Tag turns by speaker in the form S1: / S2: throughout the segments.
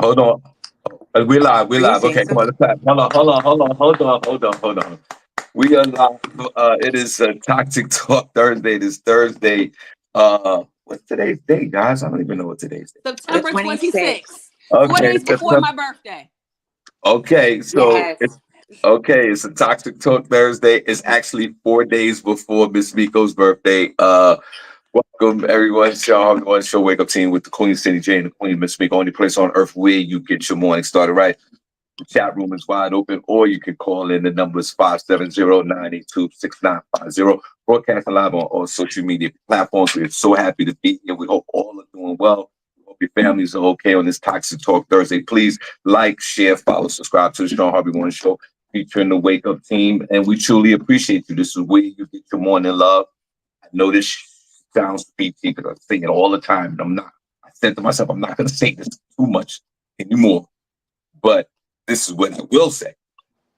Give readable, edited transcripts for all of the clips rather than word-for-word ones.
S1: Hold on. We're live. We're
S2: Are you
S1: live.
S2: saying
S1: Okay, come on.
S2: something?
S1: Let's clap. Hold on. We are live. It is Toxic Talk Thursday. This Thursday. What's today's date, guys? I don't even know what today's date.
S2: The
S3: September
S2: 26th.
S3: 26th, 4 days
S1: Okay,
S3: before my birthday.
S1: okay. So
S2: Yes.
S1: it's a Toxic Talk Thursday. It's actually 4 days before Miss Miko's birthday. Welcome everyone. Shawn Harvey Morning Show Wake Up Team with the Queen SennyJ and the Queen Miss Miko. Only place on earth where you get your morning started right. The chat room is wide open, or you can call in. The number is 570-982-6950. Broadcasting live on all social media platforms. We're so happy to be here. We hope all are doing well. We hope your families are okay on this Toxic Talk Thursday. Please like, share, follow, subscribe to the Shawn Harvey Morning Show featuring the Wake Up Team. And we truly appreciate you. This is where you get your morning love. I know this sounds peachy because I sing it all the time, and I'm not. I said to myself, I'm not going to say this too much anymore. But this is what I will say.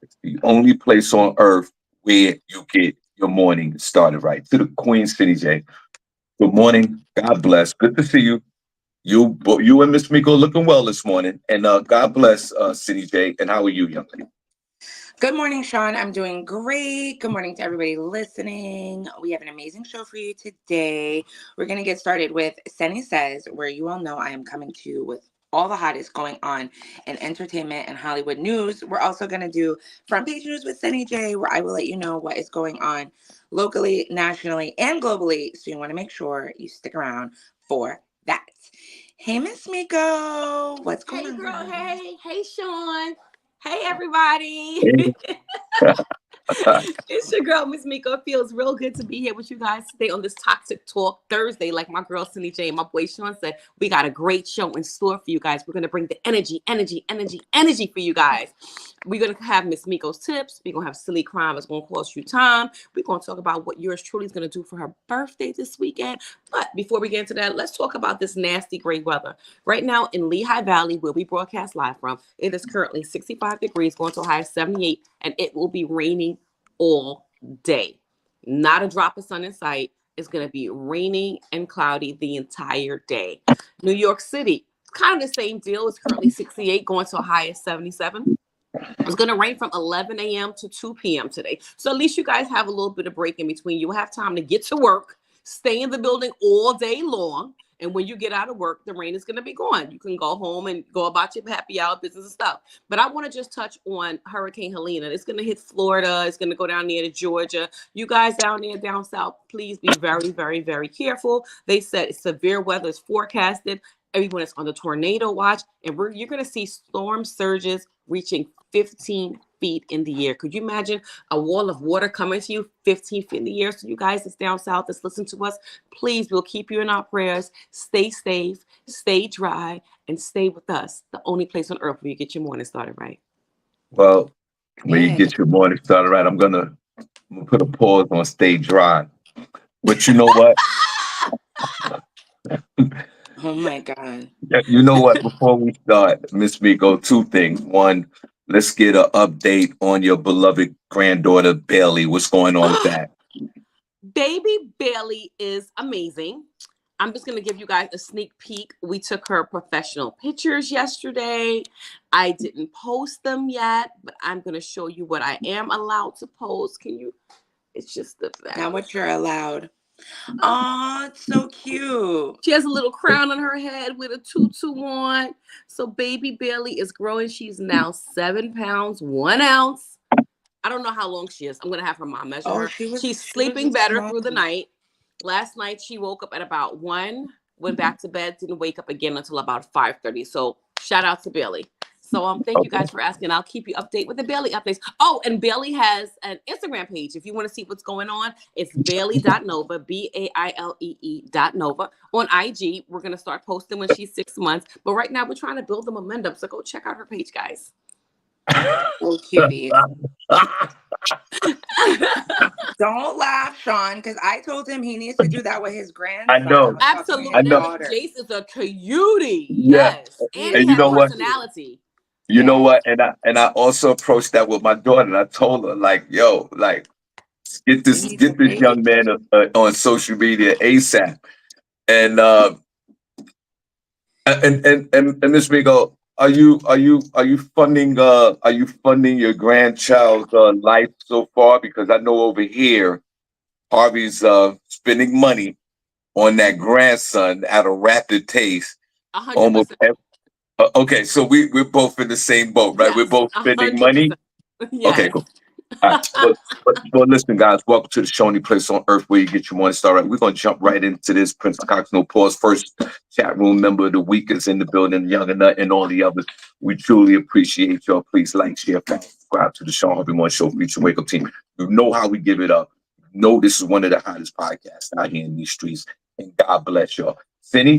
S1: It's the only place on earth where you get your morning started right. To the Queen SennyJ. Good morning. God bless. Good to see you. You and Miss Miko looking well this morning. And God bless SennyJ. And how are you, young lady?
S2: Good morning, Shawn. I'm doing great. Good morning to everybody listening. We have an amazing show for you today. We're going to get started with Senny Says, where you all know I am coming to you with all the hottest going on in entertainment and Hollywood news. We're also going to do Front Page News with SennyJ, where I will let you know what is going on locally, nationally, and globally. So you want to make sure you stick around for that. Hey, Miss Miko. What's going
S3: Hey,
S2: on,
S3: girl.
S2: girl?
S3: Hey, Shawn. Hey, everybody.
S1: Hey.
S3: It's your girl, Miss Miko. It feels real good to be here with you guys today on this Toxic Talk Thursday. Like my girl Cindy J and my boy Shawn said, we got a great show in store for you guys. We're going to bring the energy for you guys. We're going to have Miss Miko's tips. We're going to have silly crime that's going to cost you time. We're going to talk about what yours truly is going to do for her birthday this weekend. But before we get into that, let's talk about this nasty gray weather. Right now in Lehigh Valley, where we broadcast live from, it is currently 65 degrees, going to a high of 78, and it will be raining all day. Not a drop of sun in sight. It's going to be raining and cloudy the entire day. New York City, kind of the same deal. It's currently 68, going to a high of 77. It's going to rain from 11 a.m. to 2 p.m. today. So at least you guys have a little bit of break in between. You'll have time to get to work, stay in the building all day long. And when you get out of work, the rain is going to be gone. You can go home and go about your happy hour business and stuff. But I want to just touch on Hurricane Helene. It's going to hit Florida. It's going to go down near to Georgia. You guys down there, down south, please be very, very, very careful. They said severe weather is forecasted. Everyone is on the tornado watch. And you're going to see storm surges reaching 15 feet in the air. Could you imagine a wall of water coming to you 15 feet in the air? So you guys that's down south that's listen to us, please, we'll keep you in our prayers. Stay safe, stay dry, and stay with us. The only place on earth where you get your morning started right.
S1: Well, when you get your morning started right, I'm gonna put a pause on stay dry. But you know what?
S2: Oh, my God.
S1: You know what? Before we start, Miss Miko, two things. One, let's get an update on your beloved granddaughter, Bailey. What's going on with that?
S3: Baby Bailey is amazing. I'm just going to give you guys a sneak peek. We took her professional pictures yesterday. I didn't post them yet, but I'm going to show you what I am allowed to post. Can you? It's just the fact.
S2: Not what you're allowed. Oh, it's so cute.
S3: She has a little crown on her head with a tutu on. So baby Bailey is growing. She's now 7 pounds, 1 ounce. I don't know how long she is. I'm going to have her mom measure her. She's sleeping better through the night. Last night, she woke up at about 1, went back to bed, didn't wake up again until about 5:30. So shout out to Bailey. So thank you guys for asking. I'll keep you updated with the Bailey updates. Oh, and Bailey has an Instagram page. If you want to see what's going on, it's Bailey.Nova, BAILEE.Nova. On IG, we're going to start posting when she's 6 months. But right now, we're trying to build the momentum. So go check out her page, guys.
S2: Little cuties. Don't laugh, Shawn, because I told him he needs to do that with his grandson.
S1: I know.
S3: Absolutely.
S1: I know.
S3: Jace is a cutie.
S1: Yeah.
S3: Yes. And
S1: you
S3: he
S1: know
S3: has
S1: what?
S3: personality.
S1: You know what? And I also approached that with my daughter. And I told her, like, yo, like, get this young man on social media ASAP. And Miss Miko, you funding your grandchild's life so far? Because I know over here Harvey's spending money on that grandson at a rapid pace. Almost
S3: 100%.
S1: okay, so we're both in the same boat, right? We're
S3: Yes,
S1: both spending money.
S3: 100%.
S1: Okay,
S3: Yes.
S1: cool. All right. Well, listen, guys. Welcome to the show, only place on earth where you get your morning start. Right, we're gonna jump right into this. Prince Cox, no pause. First chat room member of the week is in the building. Younger Nut and all the others. We truly appreciate y'all. Please like, share, follow, subscribe to the Shawn Harvey Morning Show Feature Wake Up Team. You know how we give it up. You know this is one of the hottest podcasts out here in these streets. And God bless y'all. Cindy,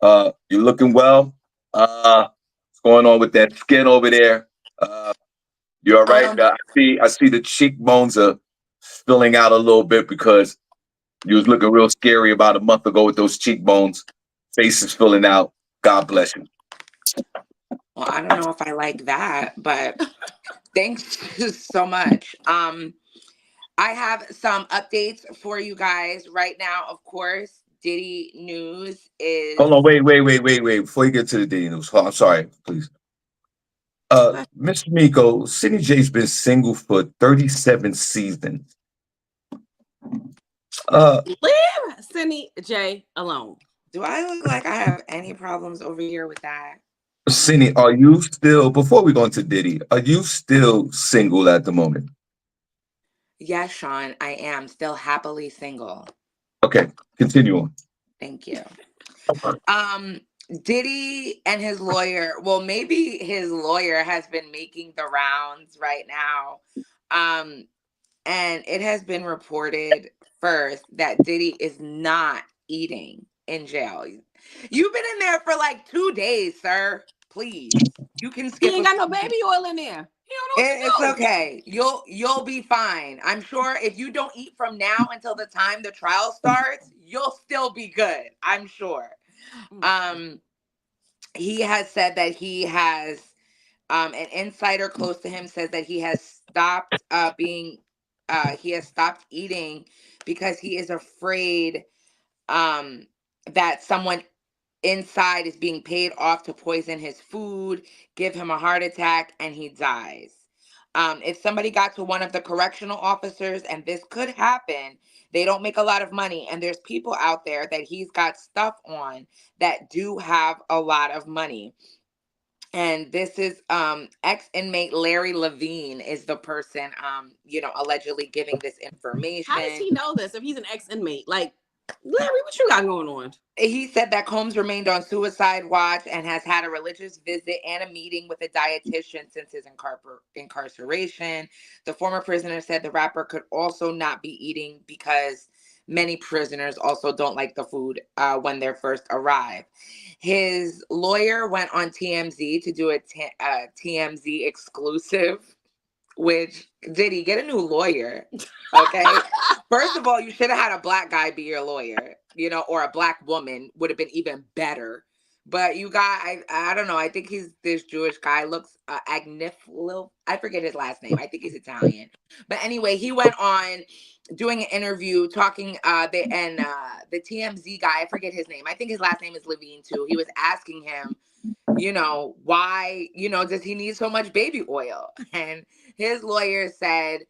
S1: you're looking well. What's going on with that skin over there? You all right?
S2: Um,
S1: I see the cheekbones are spilling out a little bit because you was looking real scary about a month ago with those cheekbones. Face is filling out. God bless you.
S2: well, I don't know if I like that, but thanks so much. I have some updates for you guys right now. Of course, Diddy news
S1: Hold
S2: is
S1: on, wait. Before you get to the dating news, I'm sorry, please. Mr. Miko, SennyJ's been single for 37 seasons.
S3: Leave SennyJ alone.
S2: do I look like I have any problems over here with that?
S1: Cindy, are you still, before we go into Diddy, are you still single at the moment?
S2: Yes, Sean, I am still happily single.
S1: Okay, continue on.
S2: Thank you. Um, Diddy and his lawyer, well, maybe his lawyer has been making the rounds right now. Um, and it has been reported first that Diddy is not eating in jail. You've been in there for like 2 days, sir. Please. You can
S3: He
S2: skip
S3: ain't
S2: a
S3: got no
S2: few.
S3: baby oil in there. He don't know
S2: It's
S3: what to do.
S2: okay. You'll be fine. I'm sure if you don't eat from now until the time the trial starts, you'll still be good. I'm sure. Um, he has said that he has an insider close to him says that he has stopped he has stopped eating because he is afraid that someone inside is being paid off to poison his food, give him a heart attack, and he dies. If somebody got to one of the correctional officers, and this could happen, they don't make a lot of money, and there's people out there that he's got stuff on that do have a lot of money. And this is ex-inmate Larry Levine is the person allegedly giving this
S3: How does
S2: information.
S3: he know this if he's an ex-inmate? Like, Larry, what you got going on?
S2: He said that Combs remained on suicide watch and has had a religious visit and a meeting with a dietitian since his incarceration. The former prisoner said the rapper could also not be eating because many prisoners also don't like the food when they first arrive. His lawyer went on TMZ to do a TMZ exclusive, which did he get a new lawyer? Okay. First of all, you should have had a black guy be your lawyer, or a black woman would have been even better. But you got, I don't know. I think he's this Jewish guy. Looks Agnifilo. I forget his last name. I think he's Italian. But anyway, he went on doing an interview talking. The TMZ guy, I forget his name. I think his last name is Levine too. He was asking him, why, does he need so much baby oil? And his lawyer said,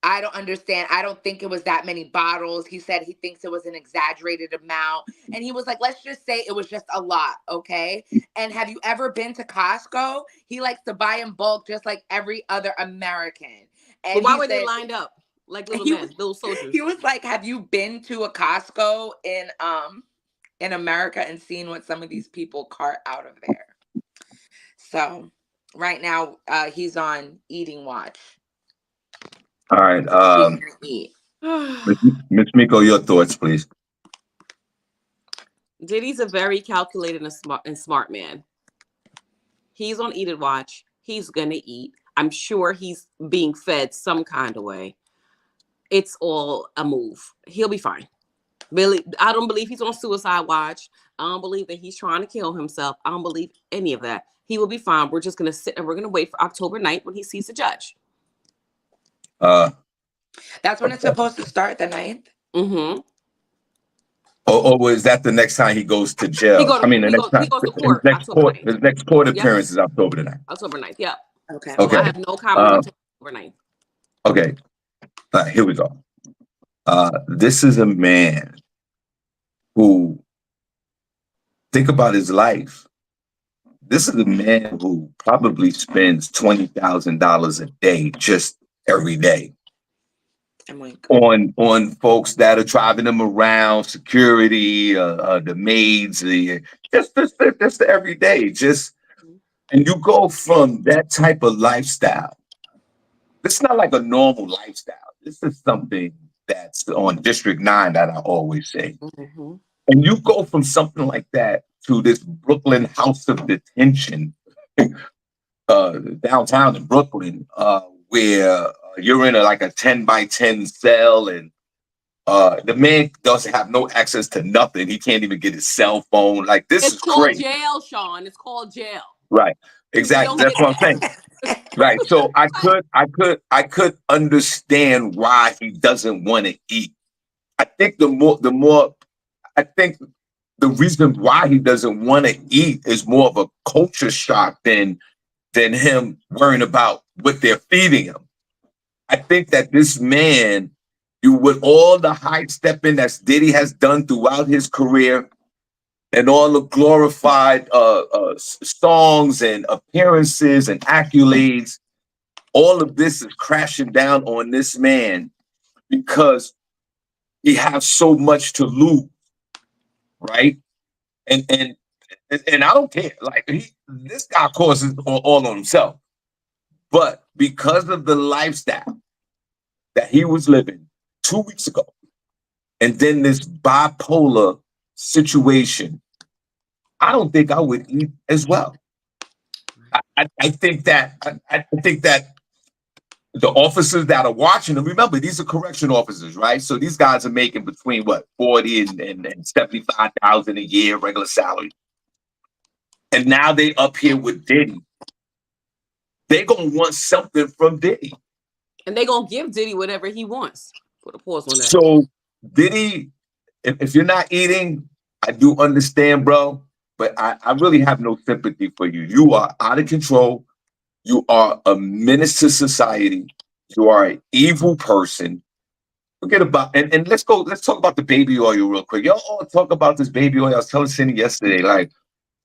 S2: I don't understand. I don't think it was that many bottles. He said he thinks it was an exaggerated amount. And he was like, let's just say it was just a lot, okay? And have you ever been to Costco? He likes to buy in bulk just like every other American. And
S3: But why were they lined up like little men, little soldiers?
S2: He was like, have you been to a Costco in America and seen what some of these people cart out of there? So right now, he's on eating watch.
S1: All right.
S2: Eat.
S1: Miss Miko, your thoughts, please.
S3: Diddy's a very calculated and smart man. He's on Eat and Watch. He's gonna eat. I'm sure he's being fed some kind of way. It's all a move. He'll be fine. Really, I don't believe he's on suicide watch. I don't believe that he's trying to kill himself. I don't believe any of that. He will be fine. We're just gonna sit and we're gonna wait for October 9th when he sees the judge.
S2: That's when it's supposed to start, the 9th.
S3: Mm-hmm.
S1: Or is that the next time he goes to jail? I mean, the next
S3: He
S1: time
S3: goes to court October 9th.
S1: his next court
S3: Yep.
S1: appearance is October the 9th.
S3: October 9th. Yep.
S2: Okay.
S3: So I have no comment until October 9th.
S1: Okay. Here we go. This is a man who, think about his life. This is a man who probably spends $20,000 a day just every day on folks that are driving him around, security, the maids, just the everyday. And you go from that type of lifestyle. It's not like a normal lifestyle. This is something that's on District 9 that I always say.
S3: Mm-hmm.
S1: And you go from something like that to this Brooklyn house of detention downtown in Brooklyn, where you're in like a 10 by 10 cell, and the man doesn't have no access to nothing. He can't even get his cell phone. Like, this is crazy.
S3: It's called jail, Shawn. It's called jail.
S1: Right. Exactly. That's what I'm saying. Right. So I could understand why he doesn't want to eat. I think I think the reason why he doesn't want to eat is more of a culture shock than him worrying about what they're feeding him. I think that this man, with all the high stepping that Diddy has done throughout his career, and all the glorified songs and appearances and accolades, all of this is crashing down on this man because he has so much to lose, right? And I don't care. Like, this guy causes all on himself, but because of the lifestyle that he was living 2 weeks ago, and then this bipolar situation, I don't think I would eat as well. I think that the officers that are watching them, remember, these are correction officers, right? So these guys are making between what, 40 and 75,000 a year regular salary, and now they up here with Diddy. They're gonna want something from Diddy,
S3: and they're gonna give Diddy whatever he wants. Put a pause on that.
S1: So Diddy, if you're not eating, I do understand, bro, but I really have no sympathy for you. You are out of control. You are a menace to society. You are an evil person. Forget about, and let's talk about the baby oil real quick. Y'all all talk about this baby oil. I was telling Cindy yesterday, like,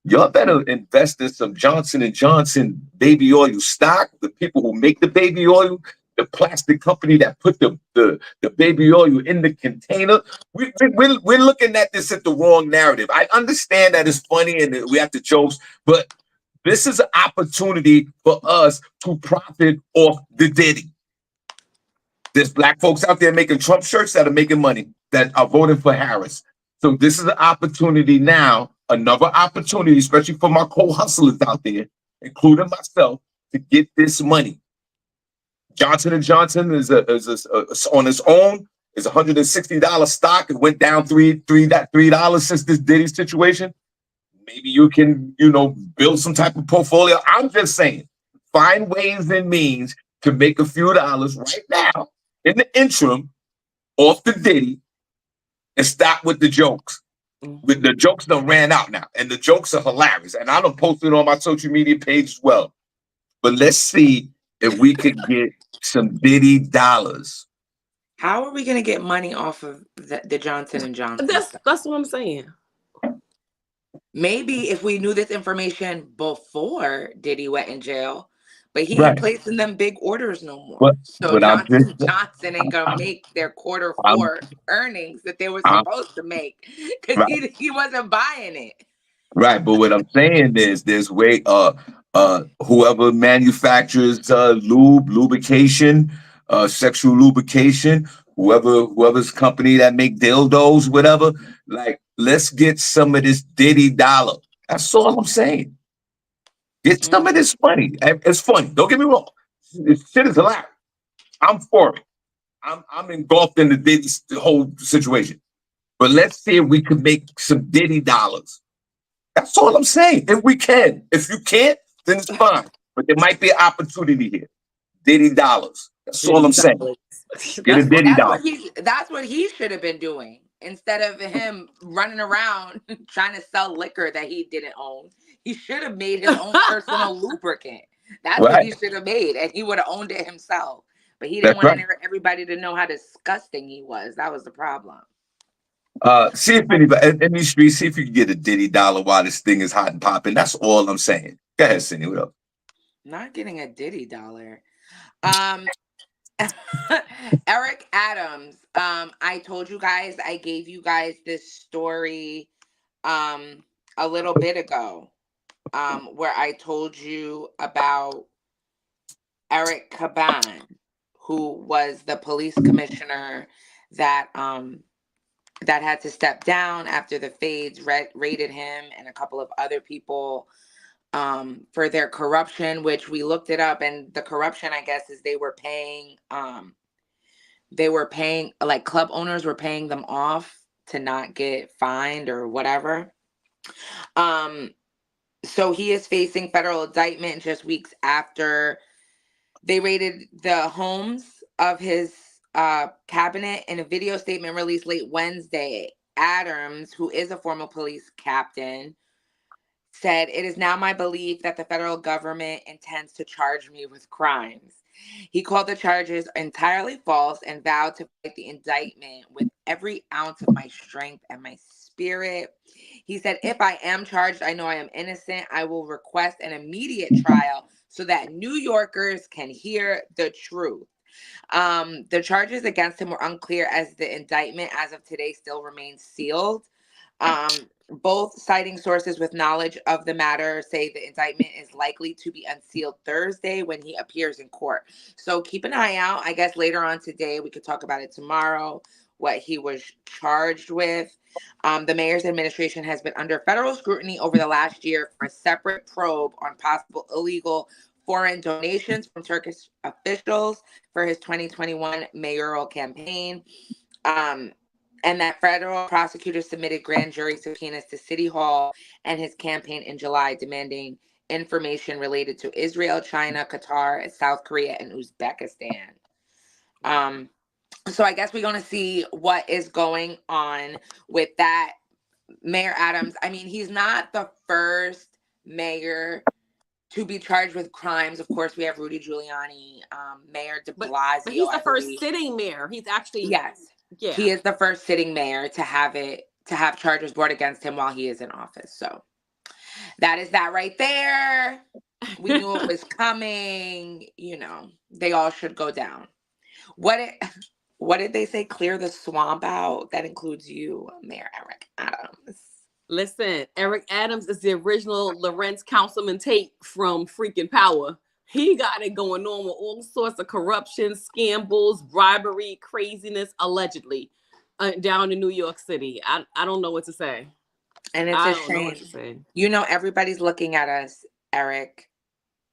S1: y'all better invest in some Johnson & Johnson baby oil stock. The people who make the baby oil, the plastic company that put the baby oil in the container. We're looking at this at the wrong narrative. I understand that it's funny and we have to jokes, but this is an opportunity for us to profit off the Diddy. There's black folks out there making Trump shirts that are making money, that are voting for Harris. So this is an opportunity now, another opportunity, especially for my co-hustlers out there, including myself, to get this money. Johnson & Johnson is on its own, is $160 stock. It went down $3 since this Diddy situation. Maybe you can, build some type of portfolio. I'm just saying, find ways and means to make a few dollars right now in the interim off the Diddy and stop with the jokes. With the jokes done ran out now, and the jokes are hilarious. And I done posted on my social media page as well. But let's see if we could get some Diddy dollars.
S2: How are we going to get money off of the Johnson & Johnson?
S3: That's what I'm saying.
S2: Maybe if we knew this information before Diddy went in jail, but he ain't placing them big orders no more. So Johnson ain't going to make their Q4 earnings that they were supposed to make because he wasn't buying it.
S1: Right. But what I'm saying is there's way, whoever manufactures lubrication, sexual lubrication, whoever's company that make dildos, whatever, like, let's get some of this Diddy dollar. That's all I'm saying. Get some of this money. It's funny. Don't get me wrong. This shit is hilarious. I'm for it. I'm engulfed in the whole situation. But let's see if we can make some Diddy dollars. That's all I'm saying. If we can. If you can't, then it's fine. But there might be an opportunity here. Diddy dollars. That's all I'm saying. Get a Diddy dollar.
S2: That's what he should have been doing. instead of him running around trying to sell liquor that he didn't own. He should have made his own personal lubricant. That's what
S1: Right.
S2: he should have made, and he would have owned it himself. But he didn't
S1: That's
S2: want
S1: right.
S2: everybody to know how disgusting he was. That was the problem.
S1: See if anybody in these streets, see if you can get a Diddy dollar while this thing is hot and popping. That's all I'm saying. Go ahead, Cindy. What up?
S2: Not getting a Diddy dollar. Um, Eric Adams. I told you guys, I gave you guys this story a little bit ago, where I told you about Eric Caban, who was the police commissioner that that had to step down after the Fades raided him and a couple of other people for their corruption, which we looked it up, and the corruption, I guess, is they were paying like club owners were paying them off to not get fined or whatever. So he is facing federal indictment just weeks after they raided the homes of his cabinet. In a video statement released late Wednesday, Adams, who is a former police captain, said, "It is now my belief that the federal government intends to charge me with crimes." He called the charges entirely false and vowed to fight the indictment with every ounce of my strength and my spirit. He said, "If I am charged, I know I am innocent. I will request an immediate trial so that New Yorkers can hear the truth." The charges against him were unclear as the indictment as of today still remains sealed. Both citing sources with knowledge of the matter say the indictment is likely to be unsealed Thursday when he appears in court. So keep an eye out. I guess later on today, we could talk about it tomorrow, what he was charged with. The mayor's administration has been under federal scrutiny over the last year for a separate probe on possible illegal foreign donations from Turkish officials for his 2021 mayoral campaign. And that federal prosecutors submitted grand jury subpoenas to City Hall and his campaign in July, demanding information related to Israel, China, Qatar, South Korea, and Uzbekistan. So I guess we're going to see what is going on with that. Mayor Adams, I mean, he's not the first mayor to be charged with crimes. Of course, we have Rudy Giuliani, Mayor de Blasio.
S3: But he's the first sitting mayor. He's actually...
S2: Yes. Yeah. He is the first sitting mayor to have charges brought against him while he is in office. So that is that right there. We knew it was coming. You know, they all should go down. What did they say? Clear the swamp out. That includes you, Mayor Eric Adams.
S3: Listen, Eric Adams is the original Lawrence Councilman Tate from freaking Power. He got it going on with all sorts of corruption, scandals, bribery, craziness, allegedly, down in New York City. I don't know what to say.
S2: And it's a shame. You know, everybody's looking at us, Eric.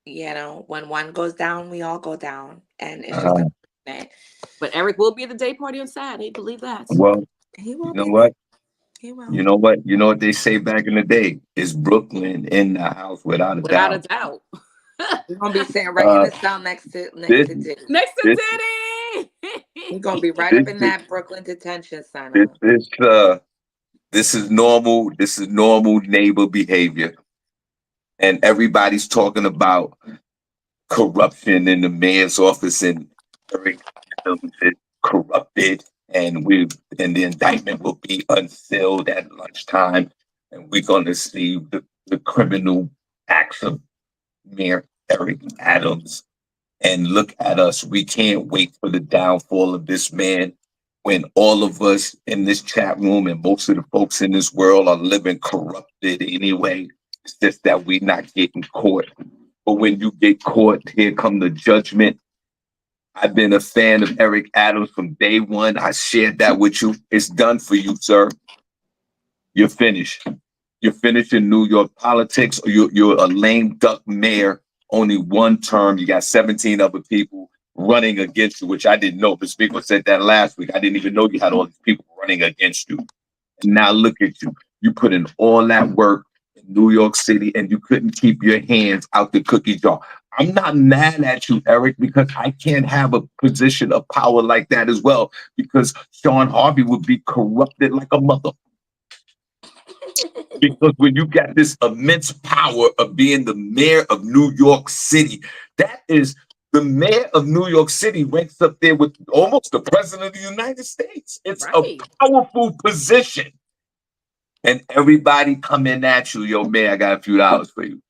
S2: You know, when one goes down, we all go down. And it's just
S3: But Eric will be at the day party on Saturday. Believe that.
S1: Well,
S2: he will.
S1: You know what?
S2: He will.
S1: You know what? You know what they say back in the day? Is Brooklyn in the house without a doubt.
S3: Without a doubt.
S2: We're gonna be sitting right in the cell next to Diddy.
S3: Next to Diddy.
S2: We're gonna be right up in that Brooklyn detention center.
S1: This is normal. This is normal neighbor behavior, and everybody's talking about corruption in the mayor's office, and Eric Adams is corrupted, and the indictment will be unsealed at lunchtime, and we're gonna see the criminal acts of Mayor Eric Adams. And look at us. We can't wait for the downfall of this man when all of us in this chat room and most of the folks in this world are living corrupted anyway. It's just that we're not getting caught. But when you get caught, here come the judgment. I've been a fan of Eric Adams from day one. I shared that with you. It's done for you, sir. You're finished. You're finished in New York politics, or you're a lame duck mayor, only one term. You got 17 other people running against you, which I didn't know. But Miko said that last week. I didn't even know you had all these people running against you. And now look at you. You put in all that work in New York City, and you couldn't keep your hands out the cookie jar. I'm not mad at you, Eric, because I can't have a position of power like that as well. Because Shawn Harvey would be corrupted like a mother. Because when you got this immense power of being the mayor of New York City, that is the mayor of New York City ranks up there with almost the president of the United States. It's a
S3: Right.
S1: powerful position. And everybody coming at you, yo, mayor, I got a few dollars for you.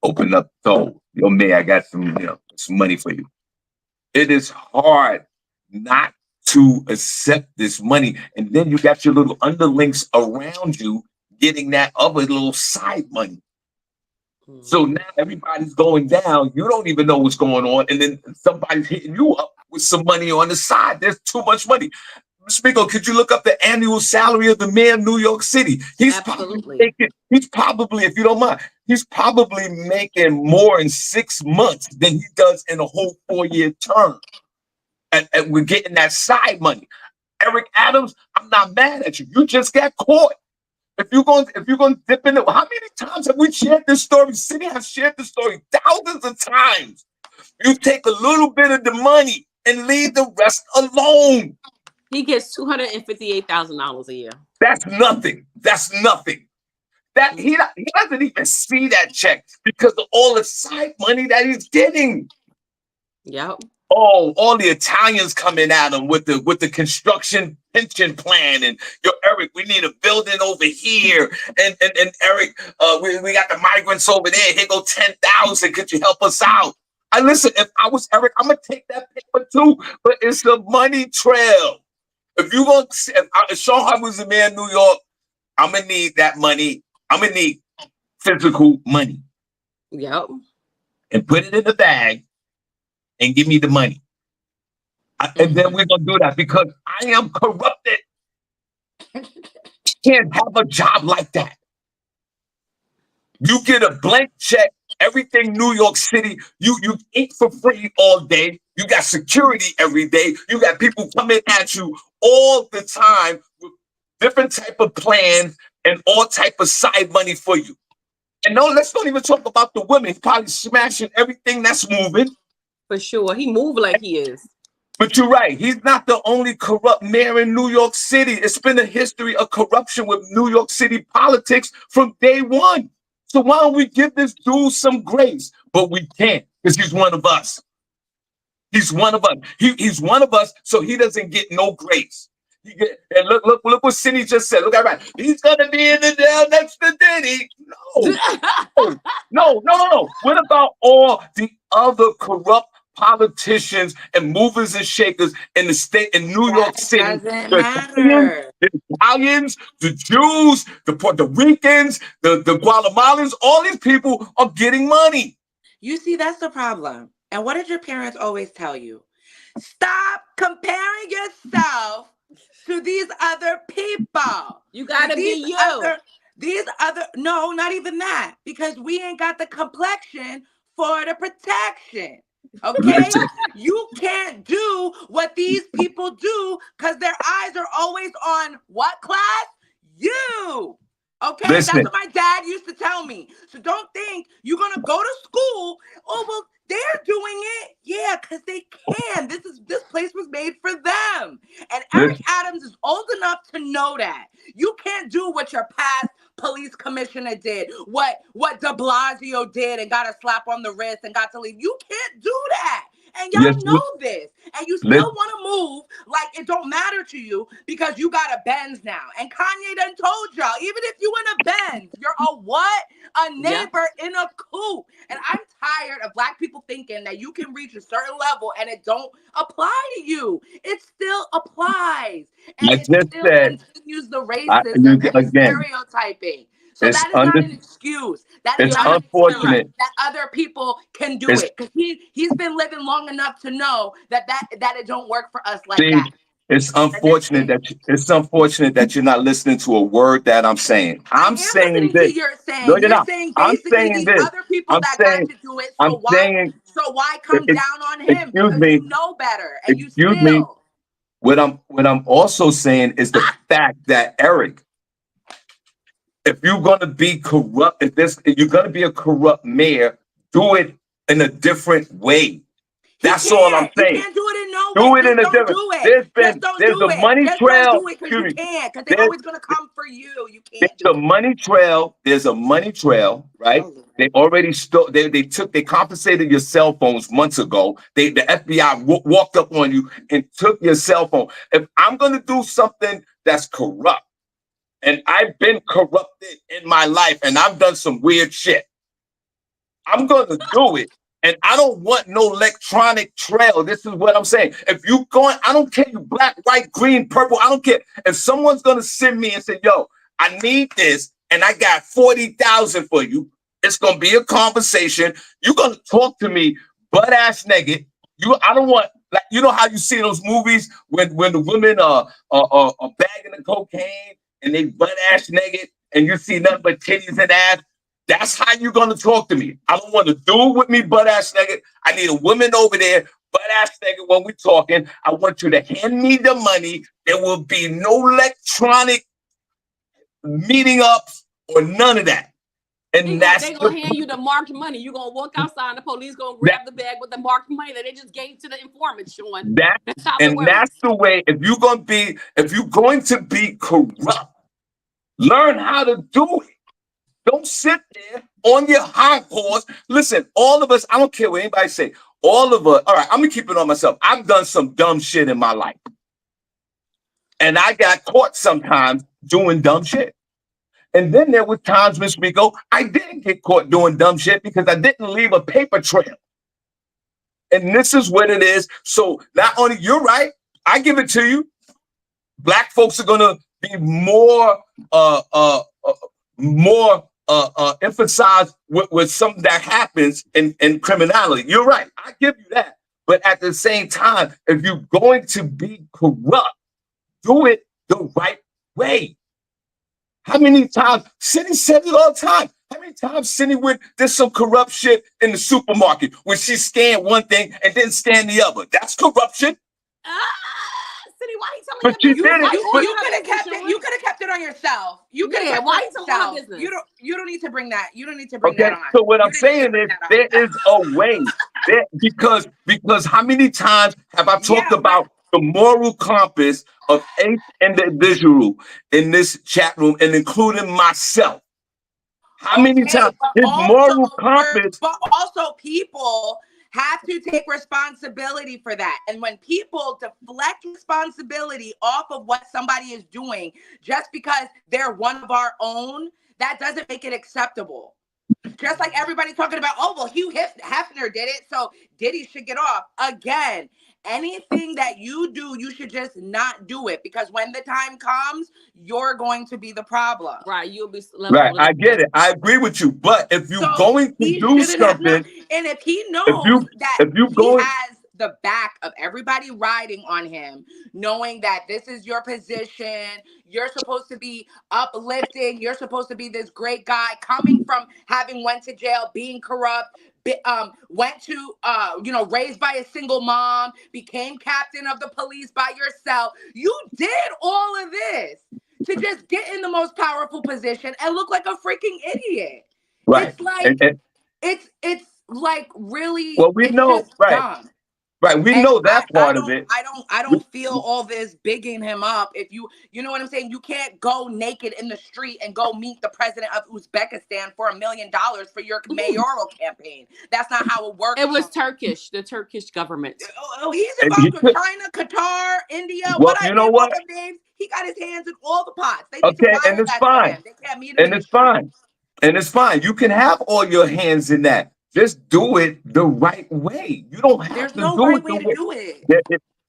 S1: Open up the door. Yo, mayor, I got some money for you. It is hard not to accept this money. And then you got your little underlings around you getting that other little side money. So now everybody's going down. You don't even know what's going on. And then somebody's hitting you up with some money on the side. There's too much money. Miko, could you look up the annual salary of the mayor of New York City? He's
S3: Absolutely.
S1: probably, if you don't mind, he's probably making more in 6 months than he does in a whole 4-year term. And we're getting that side money. Eric Adams, I'm not mad at you. You just got caught. If you're going to dip in it, how many times have we shared this story? City has shared this story thousands of times. You take a little bit of the money and leave the rest alone.
S3: He gets $258,000 a year.
S1: That's nothing. That's nothing. That he doesn't even see that check because of all the side money that he's getting.
S3: Yep.
S1: Oh, all the Italians coming at him with the construction pension plan, and Eric, we need a building over here, and Eric, we got the migrants over there. Here go 10,000. Could you help us out? Listen. If I was Eric, I'm gonna take that paper too, but it's a money trail. If Shawn Harvey was the mayor of New York, I'm gonna need that money. I'm gonna need physical money.
S3: Yep.
S1: And put it in the bag and give me the money. And then we're gonna do that because I am corrupted. Can't have a job like that. You get a blank check, everything New York City, you eat for free all day. You got security every day. You got people coming at you all the time with different type of plans and all type of side money for you. And no, let's not even talk about the women. He's probably smashing everything that's moving.
S3: For sure. He moved like he is.
S1: But you're right. He's not the only corrupt mayor in New York City. It's been a history of corruption with New York City politics from day one. So why don't we give this dude some grace? But we can't because he's one of us. He's one of us. He's one of us, so he doesn't get no grace. And look what Cindy just said. Look at that. He's gonna be in the jail next to Diddy. No. What about all the other corrupt politicians and movers and shakers in the state in New York City?
S2: Doesn't matter.
S1: The Italians, the Jews, the Puerto Ricans, the Guatemalans, all these people are getting money.
S2: You see, that's the problem. And what did your parents always tell you? Stop comparing yourself to these other people.
S3: You gotta be you.
S2: No, not even that, because we ain't got the complexion for the protection. Okay, you can't do what these people do because their eyes are always on what class? You. Okay,
S1: Listen.
S2: That's what my dad used to tell me. So don't think you're gonna go to school. Oh well, they're doing it. Yeah, because they can. This place was made for them. And Eric Adams is old enough to know that. You can't do what your past police commissioner did, what de Blasio did and got a slap on the wrist and got to leave. You can't do that. And y'all know this. And you still want to move like it don't matter to you because you got a Benz now. And Kanye done told y'all, even if you in a Benz, you're a what? A neighbor in a coupe. And I'm tired of Black people thinking that you can reach a certain level and it don't apply to you. It still applies. And it still continues the racism and the stereotyping. So that is not an excuse. That is not unfortunate that other people can do it. Because he's been living long enough to know that it don't work for us like that.
S1: It's unfortunate that you're not listening to a word that I'm saying. I'm saying this.
S2: You're saying.
S1: No, you're
S2: You're
S1: not.
S2: saying
S1: I'm
S2: basically
S1: saying
S2: these
S1: this.
S2: other people
S1: I'm
S2: that
S1: saying,
S2: got to do it.
S1: So
S2: why come down on him?
S1: Excuse
S2: because
S1: me.
S2: You know better, and you
S1: Excuse
S2: still.
S1: me. What I'm also saying is the fact that Eric, if you're gonna be corrupt, if you're gonna be a corrupt mayor, do it in a different way. That's
S2: He
S1: all I'm
S2: can't. He
S1: saying.
S2: can't do it in no
S1: Do
S2: way.
S1: it
S2: Just
S1: in a
S2: don't
S1: different.
S2: do it. Just don't
S1: There's
S2: do
S1: a
S2: it.
S1: money
S2: Just don't
S1: trail.
S2: do it because
S1: Excuse
S2: you
S1: me.
S2: can't. Because they're
S1: There's
S2: always gonna come for you. You
S1: there's
S2: can't do
S1: a
S2: it.
S1: money trail. There's a money trail, right?
S2: Oh, Lord.
S1: They already stole. They confiscated your cell phones months ago. The FBI walked up on you and took your cell phone. If I'm gonna do something that's corrupt, and I've been corrupted in my life, and I've done some weird shit, I'm gonna do it. And I don't want no electronic trail. This is what I'm saying. If you going, I don't care you black, white, green, purple. I don't care. If someone's gonna send me and say, yo, I need this, and I got 40,000 for you, it's gonna be a conversation. You're gonna talk to me butt ass naked. I don't want, like, you know how you see those movies when the women are bagging the cocaine and they butt ass naked and you see nothing but titties and ass. That's how you're gonna talk to me. I don't want to do it with me butt ass naked. I need a woman over there butt ass naked when we're talking. I want you to hand me the money. There will be no electronic meeting ups or none of that. And
S3: They gonna hand you the marked money. You gonna walk outside and the police gonna grab the bag with the marked money that they just gave to the informant, Shawn. That's how it works.
S1: That's the way. If you're going to be corrupt, learn how to do it. Don't sit there on your hind paws. Listen, all of us, I don't care what anybody say. All of us, all right, I'm gonna keep it on myself. I've done some dumb shit in my life. And I got caught sometimes doing dumb shit. And then there were times, Miss Miko, I didn't get caught doing dumb shit because I didn't leave a paper trail. And this is what it is. So not only, you're right, I give it to you. Black folks are gonna be more emphasized with something that happens in criminality. You're right. I give you that. But at the same time, if you're going to be corrupt, do it the right way. How many times, Cindy said it all the time. How many times Cindy did some corrupt shit in the supermarket when she scanned one thing and didn't scan the other? That's corruption.
S3: Cindy, why you telling
S1: But she
S3: your business?
S1: did it.
S2: You could have kept it. You could have kept it on yourself. You could have.
S3: Why you telling her business?
S2: You don't need to bring that. You don't need to bring that on.
S1: So what I'm saying is there is a way. Because how many times have I talked about the moral compass of each individual in this chat room, and including myself? How many times his moral compass?
S2: But also, people have to take responsibility for that. And when people deflect responsibility off of what somebody is doing just because they're one of our own, that doesn't make it acceptable. Just like everybody talking about, oh, well, Hugh Hefner did it, so Diddy should get off. Again, anything that you do, you should just not do it, because when the time comes, you're going to be the problem.
S3: Right, you'll be
S1: right. I get it. I agree with you. But if you're going to do something,
S2: and if he knows that he has the back of everybody riding on him, knowing that this is your position, you're supposed to be uplifting, you're supposed to be this great guy coming from having went to jail, being corrupt, went to raised by a single mom, became captain of the police by yourself. You did all of this to just get in the most powerful position and look like a freaking idiot.
S1: Right.
S2: It's like it's like really,
S1: well, we know,
S2: just dumb.
S1: Right, we know that part of it.
S2: I don't feel all this bigging him up. If you know what I'm saying, you can't go naked in the street and go meet the president of Uzbekistan for $1 million for your mayoral campaign. That's not how it works.
S3: It was Turkish, the Turkish government.
S2: Oh, he's involved with China, Qatar, India.
S1: Well, you know what?
S2: Names. He got his hands in all the pots. They
S1: okay, and it's fine.
S2: They can't meet him,
S1: and it's fine. And it's fine. You can have all your hands in that. Just do it the right way. You don't have to do it the way.
S2: Do it.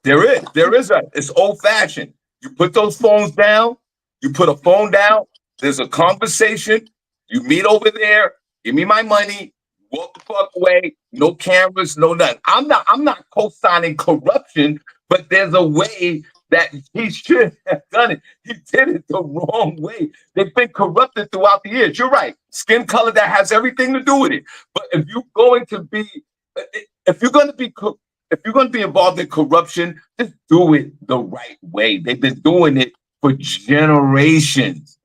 S1: There is it's old fashioned. You put those phones down. You put a phone down. There's a conversation. You meet over there. Give me my money. Walk the fuck away. No cameras. No nothing. I'm not co-signing corruption, but there's a way that he should have done it. He did it the wrong way. They've been corrupted throughout the years. You're right. Skin color, that has everything to do with it. But if you're going to be involved in corruption, just do it the right way. They've been doing it for generations.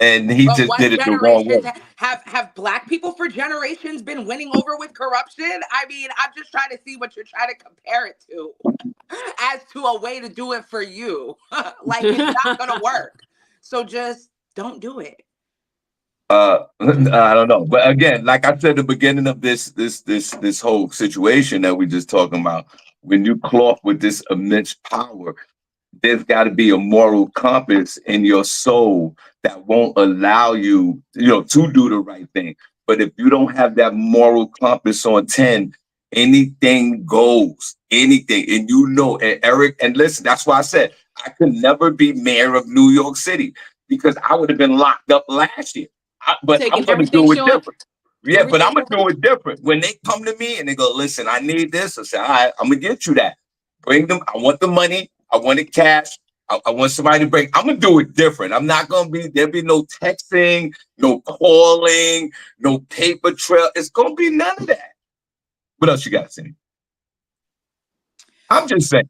S1: and he
S2: But
S1: just
S2: what
S1: did it the wrong
S2: generations
S1: way.
S2: have black people for generations been winning over with corruption? I mean, I'm just trying to see what you're trying to compare it to as to a way to do it for you. Like it's not gonna work. So just don't do it.
S1: I don't know, but again, like I said, at the beginning of this whole situation that we just talking about, when you cloth with this immense power, there's got to be a moral compass in your soul that won't allow you, to do the right thing. But if you don't have that moral compass on 10, anything goes, anything. And and Eric, and listen, that's why I said I could never be mayor of New York City because I would have been locked up last year. But I'm
S3: Taking
S1: going to
S3: everything,
S1: do it
S3: Sean.
S1: different. Yeah, but
S3: Everything.
S1: I'm going to do it different. When they come to me and they go, listen, I need this, I say, all right, I'm going to get you that. Bring them. I want the money. I want it cash. I want somebody to bring. I'm going to do it different. I'm not going to there'll be no texting, no calling, no paper trail. It's going to be none of that. What else you got, Cindy? I'm just saying.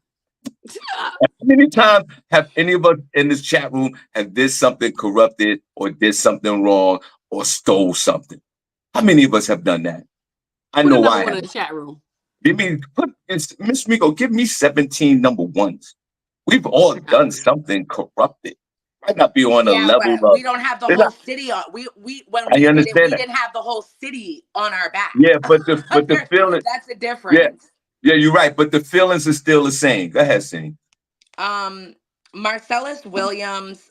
S1: How many times have any of us in this chat room have did something corrupted or did something wrong or stole something? How many of us have done that? I
S3: Put
S1: know
S3: another
S1: I
S3: one
S1: have.
S3: in the chat room.
S1: Miss Miko, give me 17 number ones. We've all done something corrupted. Might not be on a
S2: Yeah,
S1: level
S2: but
S1: of.
S2: we don't have the whole city on. We when
S1: I
S2: we did it,
S1: understand
S2: we
S1: that.
S2: didn't have the whole city on our back.
S1: Yeah, but the feeling.
S2: That's the
S1: Yeah,
S2: difference.
S1: yeah, you're right. But the feelings are still the same. Go ahead, Cindy.
S2: Um, Marcellus Williams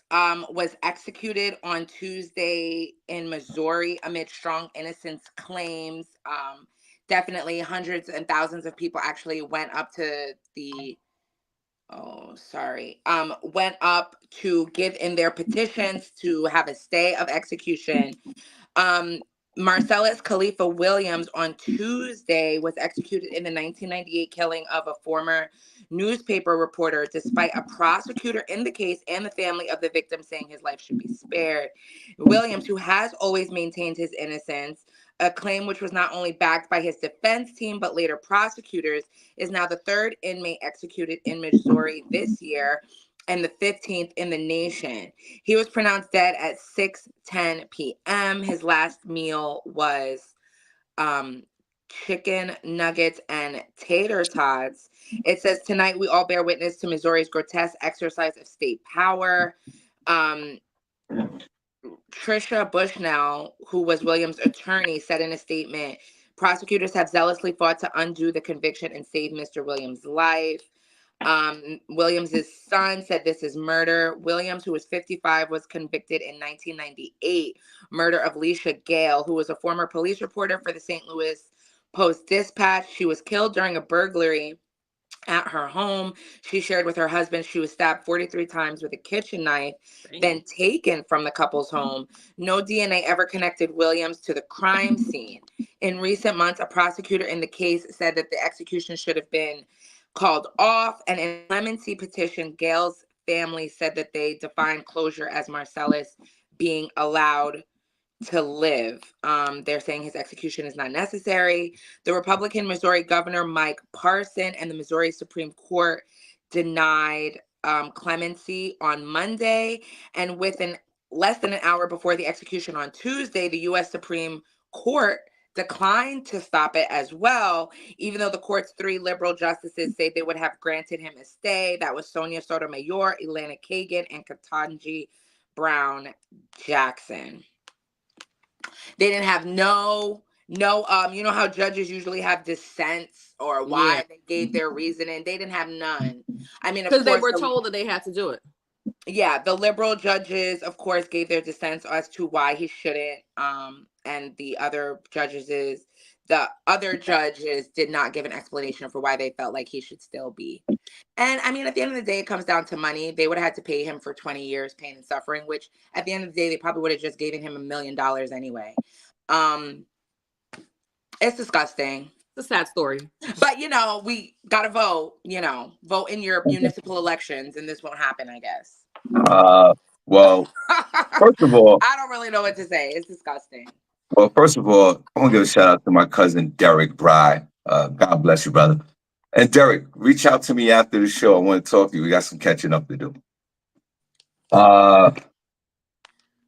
S2: was executed on Tuesday in Missouri amid strong innocence claims. Definitely hundreds and thousands of people actually went up to the went up to give in their petitions to have a stay of execution. um, Marcellus Khalifa Williams on Tuesday was executed in the 1998 killing of a former newspaper reporter, despite a prosecutor in the case and the family of the victim saying his life should be spared. Williams, who has always maintained his innocence, a claim which was not only backed by his defense team but later prosecutors, is now the third inmate executed in Missouri this year and the 15th in the nation. He was pronounced dead at 6:10 p.m. His last meal was chicken nuggets and tater tots. It says tonight we all bear witness to Missouri's grotesque exercise of state power. Um, Trisha Bushnell, who was Williams' attorney, said in a statement, prosecutors have zealously fought to undo the conviction and save Mr. Williams' life. Williams' son said this is murder. Williams, who was 55, was convicted in 1998, murder of Leisha Gale, who was a former police reporter for the St. Louis Post-Dispatch. She was killed during a burglary at her home. She shared with her husband she was stabbed 43 times with a kitchen knife, then taken from the couple's home. No DNA ever connected Williams to the crime scene. In recent months, a prosecutor in the case said that the execution should have been called off. And in a clemency petition, Gail's family said that they defined closure as Marcellus being allowed to live. They're saying his execution is not necessary. The Republican Missouri Governor Mike Parson and the Missouri Supreme Court denied clemency on Monday. And within less than an hour before the execution on Tuesday, the U.S. Supreme Court declined to stop it as well, even though the court's three liberal justices say they would have granted him a stay. That was Sonia Sotomayor, Elena Kagan, and Ketanji Brown Jackson. They didn't have no, you know how judges usually have dissents or why they gave their reasoning. They didn't have none. I mean, of
S3: Because
S2: course,
S3: they were told that they had to do it.
S2: Yeah, the liberal judges, of course, gave their dissents as to why he shouldn't. And the other judges did not give an explanation for why they felt like he should still be. And I mean, at the end of the day, it comes down to money. They would have had to pay him for 20 years pain and suffering, which at the end of the day, they probably would have just given him $1 million anyway. It's disgusting.
S3: It's a sad story.
S2: But, we got to vote, vote in your municipal elections, and this won't happen, I guess.
S1: Well, first of all,
S2: I don't really know what to say. It's disgusting.
S1: Well, first of all, I want to give a shout out to my cousin Derek Bry. God bless you, brother. And Derek, reach out to me after the show. I want to talk to you. We got some catching up to do.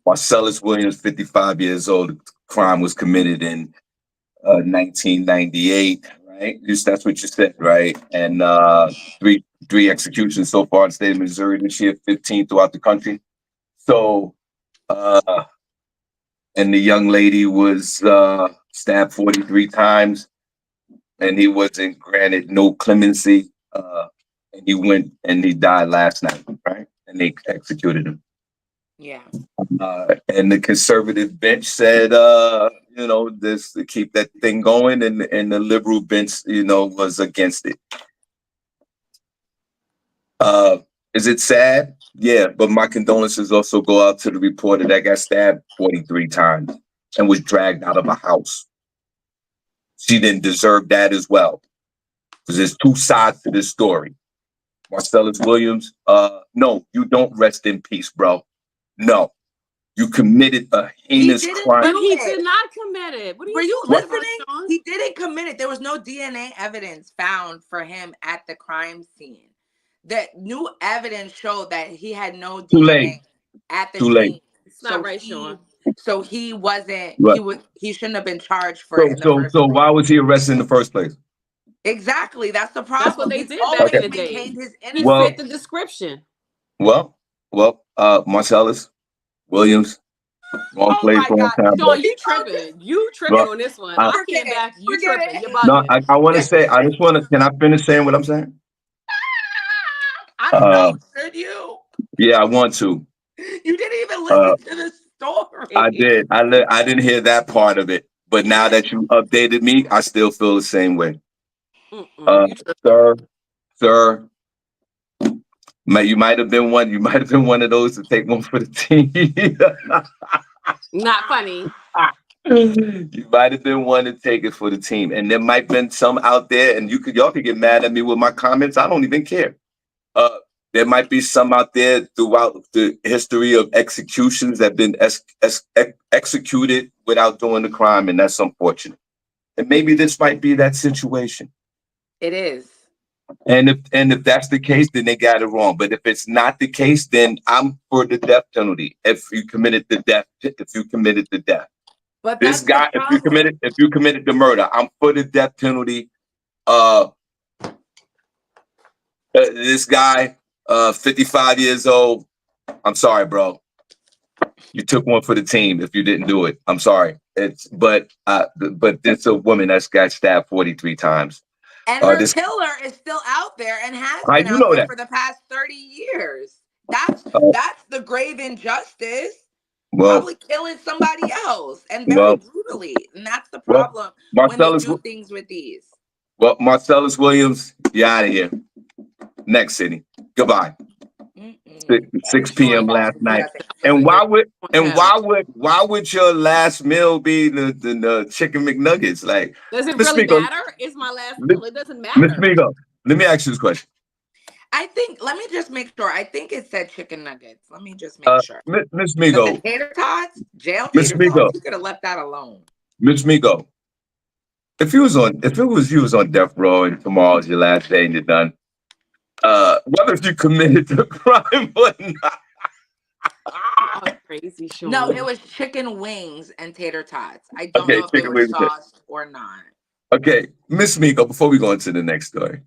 S1: My Marcellus Williams, 55 years old. The crime was committed in 1998, right? That's what you said, right? And three executions so far in the state of Missouri this year, 15 throughout the country. So, and the young lady was stabbed 43 times, and he wasn't granted no clemency. And he went and he died last night, right? And they executed him.
S2: Yeah.
S1: And the conservative bench said, this to keep that thing going, and the liberal bench, was against it. Is it sad? Yeah, but my condolences also go out to the reporter that got stabbed 43 times and was dragged out of a house. She didn't deserve that as well, because there's two sides to this story. Marcellus Williams, no, you don't rest in peace, bro. No. You committed a heinous crime.
S3: But he did not commit it.
S2: Were you listening? He didn't commit it. There was no DNA evidence found for him at the crime scene. The new evidence showed that he had no DNA at the scene.
S3: It's not right, Shawn.
S2: So he wasn't.
S1: Right.
S2: He shouldn't have been charged for it.
S1: So why was he arrested in the first place?
S2: Exactly. That's the problem.
S3: That's what they did back in the day. He fit the description.
S1: Well, Marcellus Williams.
S3: Oh my God, Shawn, you tripping? You tripping on this one? I came back. You tripping? You're bugging.
S1: No, I want to say. I just want to. Can I finish saying what I'm saying?
S2: I don't know. Should you?
S1: Yeah, I want to.
S2: You didn't even listen to the story.
S1: I did. I didn't hear that part of it. But now that you updated me, I still feel the same way. Sir. You might have been one. You might have been one of those to take one for the team.
S3: Not funny.
S1: You might have been one to take it for the team, and there might have been some out there, and y'all could get mad at me with my comments. I don't even care. There might be some out there throughout the history of executions that have been executed without doing the crime, and that's unfortunate. And maybe this might be that situation.
S2: It is.
S1: And if that's the case, then they got it wrong. But if it's not the case, then I'm for the death penalty. If you committed the death. But this guy, if you committed the murder, I'm for the death penalty. This guy, 55 years old. I'm sorry, bro. You took one for the team if you didn't do it. I'm sorry. But it's a woman that's got stabbed 43 times.
S2: And her killer is still out there and has been out there for the past 30 years. That's the grave injustice. Probably killing somebody else and very brutally. And that's the problem when they do things with these.
S1: Well, Marcellus Williams, you're out of here. Next city. Goodbye. 6 p.m. last night. And why would your last meal be the chicken McNuggets? Like,
S3: does it really matter? It's my last meal. It doesn't matter.
S1: Miss Miko, let me ask you this question.
S2: Let me just make sure. I think it said chicken nuggets. Let me just make sure.
S1: Miss Miko.
S2: The tater tots? Tater tots? You could have left that alone.
S1: Miss Miko. If it was you was on death row and tomorrow's your last day and you're done, whether if you committed the crime or not.
S3: Oh, crazy, Shawn.
S2: No, it was chicken wings and tater tots. I don't know if they were sauced or not.
S1: Okay, Miss Miko, before we go into the next story,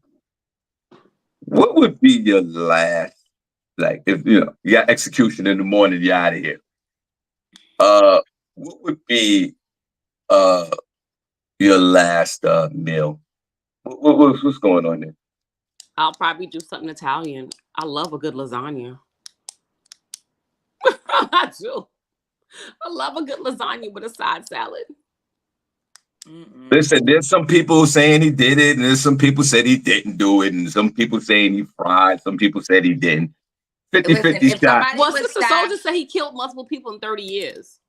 S1: what would be your last, like, if you got execution in the morning, you're out of here. What would be your last meal? What's going on there?
S3: I'll probably do something Italian. I love a good lasagna. I do. I love a good lasagna with a side salad.
S1: Listen, there's some people saying he did it, and there's some people said he didn't do it, and some people saying he fried, some people said he didn't. 50-50 shot.
S3: Well, Sister Soldier said he killed multiple people in 30 years.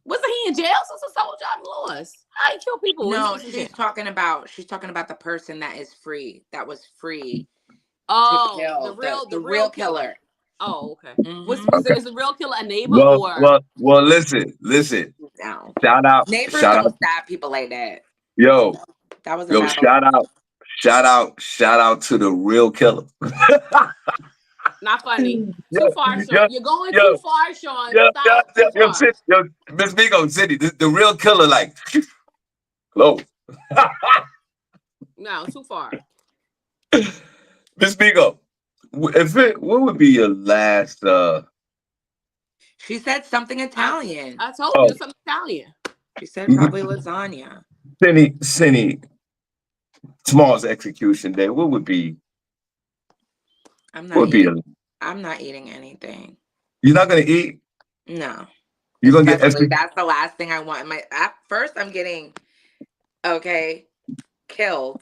S3: Wasn't he in jail, Sister Soldier? I'm lost. How he kill people?
S2: No, she's talking about the person that is free, that was free.
S3: Oh, the real killer. Oh, okay. Is the real killer a neighbor or?
S1: Well, listen.
S2: No.
S1: Shout out.
S2: Neighbors don't stab people like that.
S1: Yo,
S2: that was
S1: shout out to the real killer.
S3: Not funny.
S1: Yo,
S3: Too far, Sean.
S1: yo,
S3: You're going
S1: yo,
S3: too far, Sean.
S1: yo,
S3: Stop. Too far.
S1: yo, Miss Miko, City, the real killer, like, close.
S3: No, too far.
S1: Miss Miko, what would be your last,
S2: She said something Italian.
S3: I told
S1: oh,
S3: you something Italian.
S2: She said probably lasagna.
S1: Cindy, tomorrow's execution day, what would be,
S2: I'm
S1: what
S2: not
S1: would be,
S2: eating. I'm not eating anything.
S1: you're not going to eat?
S2: No.
S1: You're going to get,
S2: Especially that's the last thing I want. At first I'm getting killed.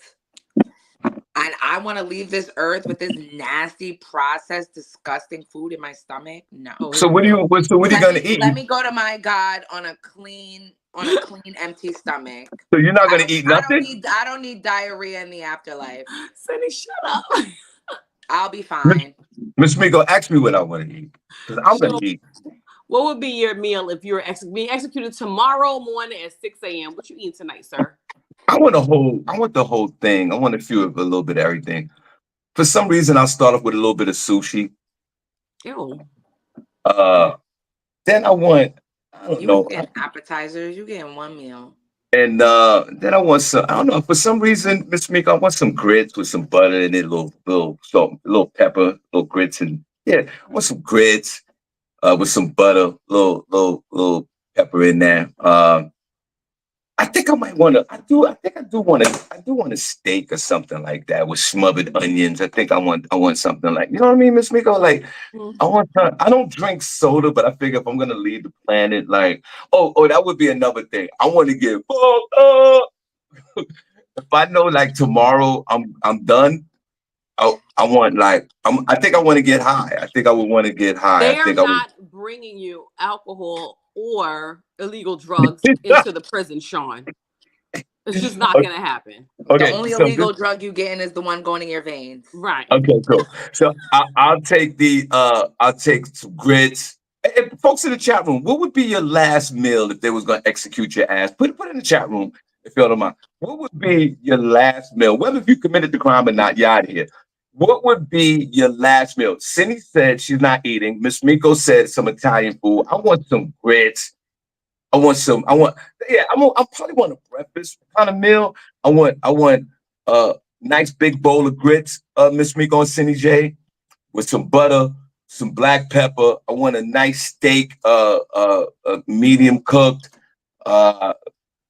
S2: And I want to leave this earth with this nasty, processed, disgusting food in my stomach. No.
S3: Oh,
S1: so
S3: here
S1: what
S3: we
S1: are
S3: go.
S1: you going to eat?
S2: Let me go to my God on a clean, empty stomach.
S1: So you're not going to eat nothing?
S2: I don't need diarrhea in the afterlife.
S3: Sunny, shut up.
S2: I'll be fine.
S1: Miss Miko, ask me what I want to eat. Because I'm going to eat.
S3: What would be your meal if you were being executed tomorrow morning at 6 a.m.? What you eating tonight, sir?
S1: I want the whole thing. I want a little bit of everything. For some reason, I'll start off with a little bit of sushi.
S3: Ew.
S1: Then I don't know.
S2: Getting appetizers. You getting one meal.
S1: And then I want some, I don't know, for some reason, Miss Miko, I want some grits with some butter in it, little salt, little pepper, little grits, and yeah, I want some grits with some butter, little pepper in there. I think I might want to. I do want a steak or something like that with smothered onions. I think I want something like, you know what I mean, Miss Miko? Like, I don't drink soda, but I figure if I'm gonna leave the planet, like, that would be another thing. I want to get fucked up. If I know like tomorrow I'm done, I think I want to get high. I think I would want to get high.
S3: They
S1: I
S3: are
S1: think
S3: not bringing you alcohol or illegal drugs into the prison, Sean. It's just not going to happen.
S1: Okay,
S2: the only illegal drug you getting is the one going in your veins.
S3: Right.
S1: Okay, cool. So I'll take some grits. And folks in the chat room, what would be your last meal if they was gonna execute your ass? Put it in the chat room if you don't mind. What would be your last meal? Whether if you committed the crime or not, you're out of here. What would be your last meal? Cindy said she's not eating. Miss Miko said some Italian food. I want some grits. I probably want a breakfast kind of meal. I want nice big bowl of grits, Miss Miko and SennyJ, with some butter, some black pepper. I want a nice steak, medium cooked. I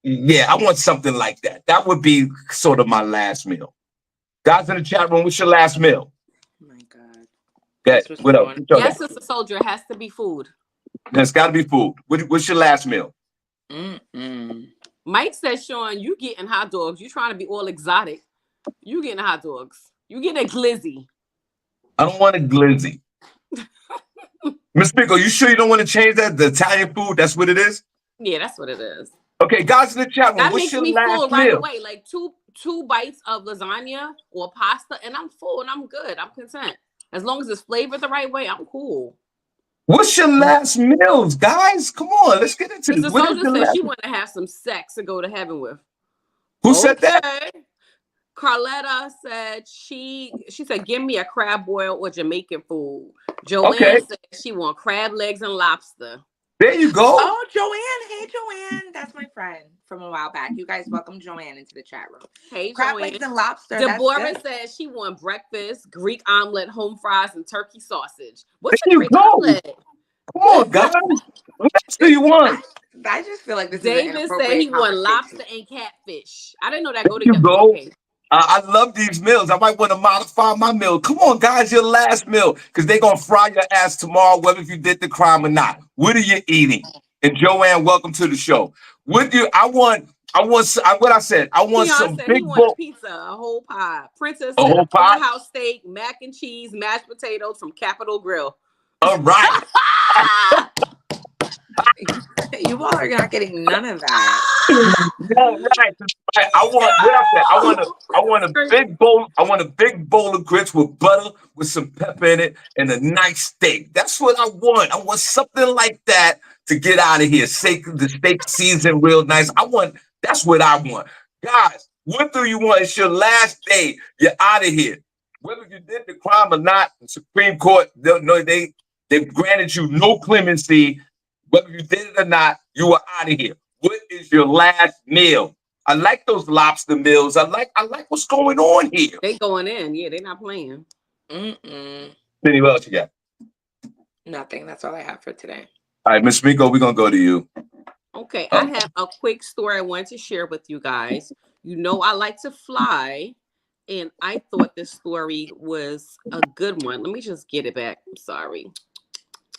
S1: want something like that. That would be sort of my last meal. Guys in the chat room, what's your last meal?
S2: Oh my God.
S1: Okay, what else?
S3: Yes, Sister Soldier, it has to be food.
S1: There's got to be food. What's your last meal?
S3: Mike says, Sean, you getting hot dogs. You trying to be all exotic. You getting hot dogs. You getting a glizzy.
S1: I don't want a glizzy. Miss Miko, you sure you don't want to change that? The Italian food, that's what it is?
S3: Yeah, that's what it is.
S1: Okay, guys in the chat room,
S3: that
S1: what's
S3: makes
S1: your
S3: me
S1: last
S3: full
S1: meal?
S3: right away. Like two bites of lasagna or pasta, and I'm full and I'm good. I'm content. As long as it's flavored the right way, I'm cool.
S1: What's your last meals, guys? Come on, let's get into this.
S3: The soldier said she want to have some sex to go to heaven with.
S1: Who said that?
S3: Carletta said she said, give me a crab boil or Jamaican food. Joanne said she want crab legs and lobster.
S1: There you go.
S2: Oh, Joanne. Hey, Joanne. That's my friend from a while back. You guys welcome Joanne into the chat room.
S3: Hey,
S2: crab
S3: Joanne.
S2: legs and lobster.
S3: Deborah says she want breakfast, Greek omelet, home fries, and turkey sausage. What's
S1: there
S3: a Greek omelet?
S1: Come on, guys. What else do you want?
S2: I just feel like this
S3: David
S2: is
S3: said he want lobster and catfish. I didn't know that go
S1: there
S3: together.
S1: You go.
S3: Okay.
S1: I love these meals. I might want to modify my meal. Come on, guys, your last meal, because they're going to fry your ass tomorrow, whether you did the crime or not. What are you eating? And Joanne, welcome to the show. What I said. I want some big bowl.
S3: Pizza, a whole pie. Princess
S1: a
S3: said
S1: whole pie?
S3: House steak, mac and cheese, mashed potatoes from Capitol Grill.
S1: All right.
S2: You all are not getting none of that.
S1: No, right. I want a big bowl. I want a big bowl of grits with butter, with some pepper in it, and a nice steak. That's what I want. I want something like that to get out of here. The steak seasoned real nice. That's what I want. Guys, what do you want? It's your last day. You're out of here. Whether you did the crime or not, the Supreme Court, they granted you no clemency. Whether you did it or not, you are out of here. What is your last meal? I like those lobster meals. I like what's going on here.
S3: They going in. Yeah, they're not playing.
S2: Mm-mm.
S1: Cindy, what else you got?
S2: Nothing. That's all I have for today.
S1: All right, Miss Miko, we're gonna go to you.
S3: Okay, I have a quick story I wanted to share with you guys. You know, I like to fly, and I thought this story was a good one. Let me just get it back. I'm sorry.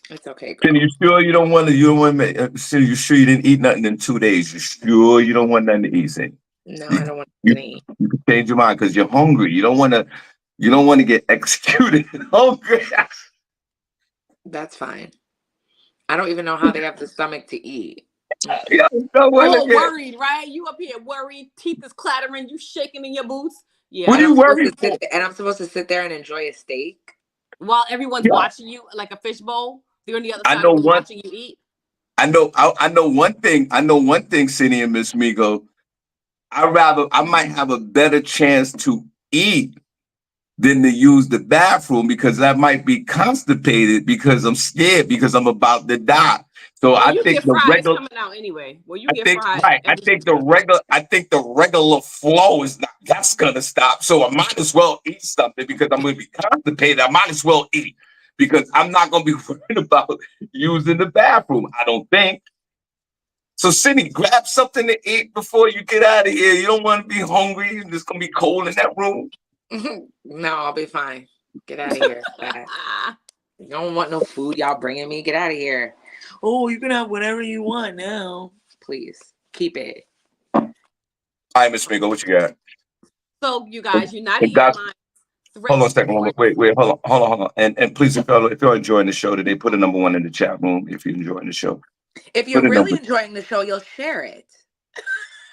S2: It's okay, girl.
S1: Cindy, you sure you don't want to? Cindy, you sure you didn't eat nothing in 2 days? You sure you don't want nothing to eat, Cindy?
S2: No, I don't want
S1: You,
S2: to eat.
S1: you can change your mind because you're hungry. You don't want to. You don't want to get executed hungry.
S2: That's fine. I don't even know how they have the stomach to eat.
S1: Yeah, don't wanna
S3: Oh,
S1: get-
S3: worried, right? You up here worried, teeth is clattering, you shaking in your boots. Yeah.
S1: What are you worried for?
S2: And I'm supposed to sit there and enjoy a steak?
S3: While everyone's
S1: Yeah.
S3: watching you like a fishbowl, they're on the other
S1: I
S3: side
S1: know
S3: of the room
S1: one-
S3: watching you eat.
S1: I know one thing. I know one thing, Cindy and Miss Migo. I might have a better chance to eat than to use the bathroom because I might be constipated because I'm scared because I'm about to die. So
S3: Well,
S1: I
S3: you
S1: think
S3: get
S1: the
S3: fries
S1: regular.
S3: coming out anyway. Well, you
S1: I
S3: get
S1: think
S3: fries.
S1: right. I think the regular flow is not. That's gonna stop. So I might as well eat something because I'm gonna be constipated. I might as well eat because I'm not gonna be worried about using the bathroom. I don't think. So, Cindy, grab something to eat before you get out of here. You don't want to be hungry. It's gonna be cold in that room.
S2: No, I'll be fine. Get out of here. You don't want no food y'all bringing me. Get out of here. Oh, you can have whatever you want now. Please keep it.
S1: All right, Miss Mingo, what you got?
S3: So, you guys, United
S1: And guys,
S3: Airlines.
S1: hold on a second. Wait. Hold on. And please, if you're enjoying the show today, put a number 1 in the chat room if you're enjoying the show.
S2: If you're
S1: Put a
S2: really
S1: number.
S2: enjoying the show, you'll share it.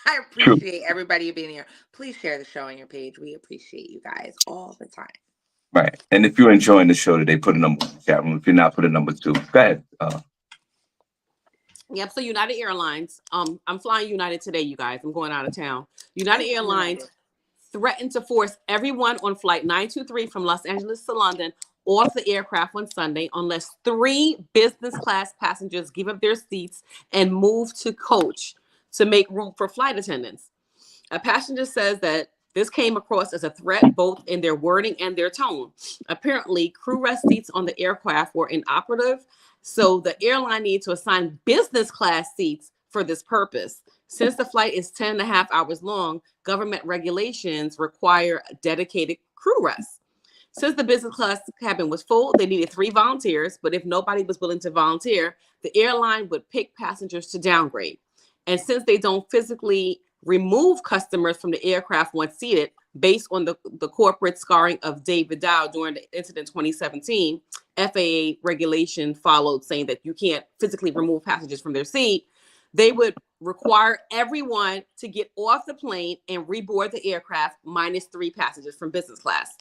S2: I
S1: True.
S2: appreciate everybody being here. Please share the show on your page. We appreciate you guys all the time.
S1: Right. And if you're enjoying the show today, put a number 1 in the chat room. If you're not, put a number 2. Go ahead.
S3: Yep. So United Airlines. I'm flying United today, you guys. I'm going out of town. United Airlines threatened to force everyone on flight 923 from Los Angeles to London off the aircraft on Sunday unless 3 business class passengers give up their seats and move to coach to make room for flight attendants. A passenger says that this came across as a threat both in their wording and their tone. Apparently, crew rest seats on the aircraft were inoperative, so the airline needed to assign business class seats for this purpose. Since the flight is 10 and a half hours long, government regulations require dedicated crew rest. Since the business class cabin was full, they needed 3 volunteers, but if nobody was willing to volunteer, the airline would pick passengers to downgrade. And since they don't physically remove customers from the aircraft once seated, based on the corporate scarring of David Dow during the incident in 2017, FAA regulation followed saying that you can't physically remove passengers from their seat. They would require everyone to get off the plane and reboard the aircraft minus 3 passengers from business class.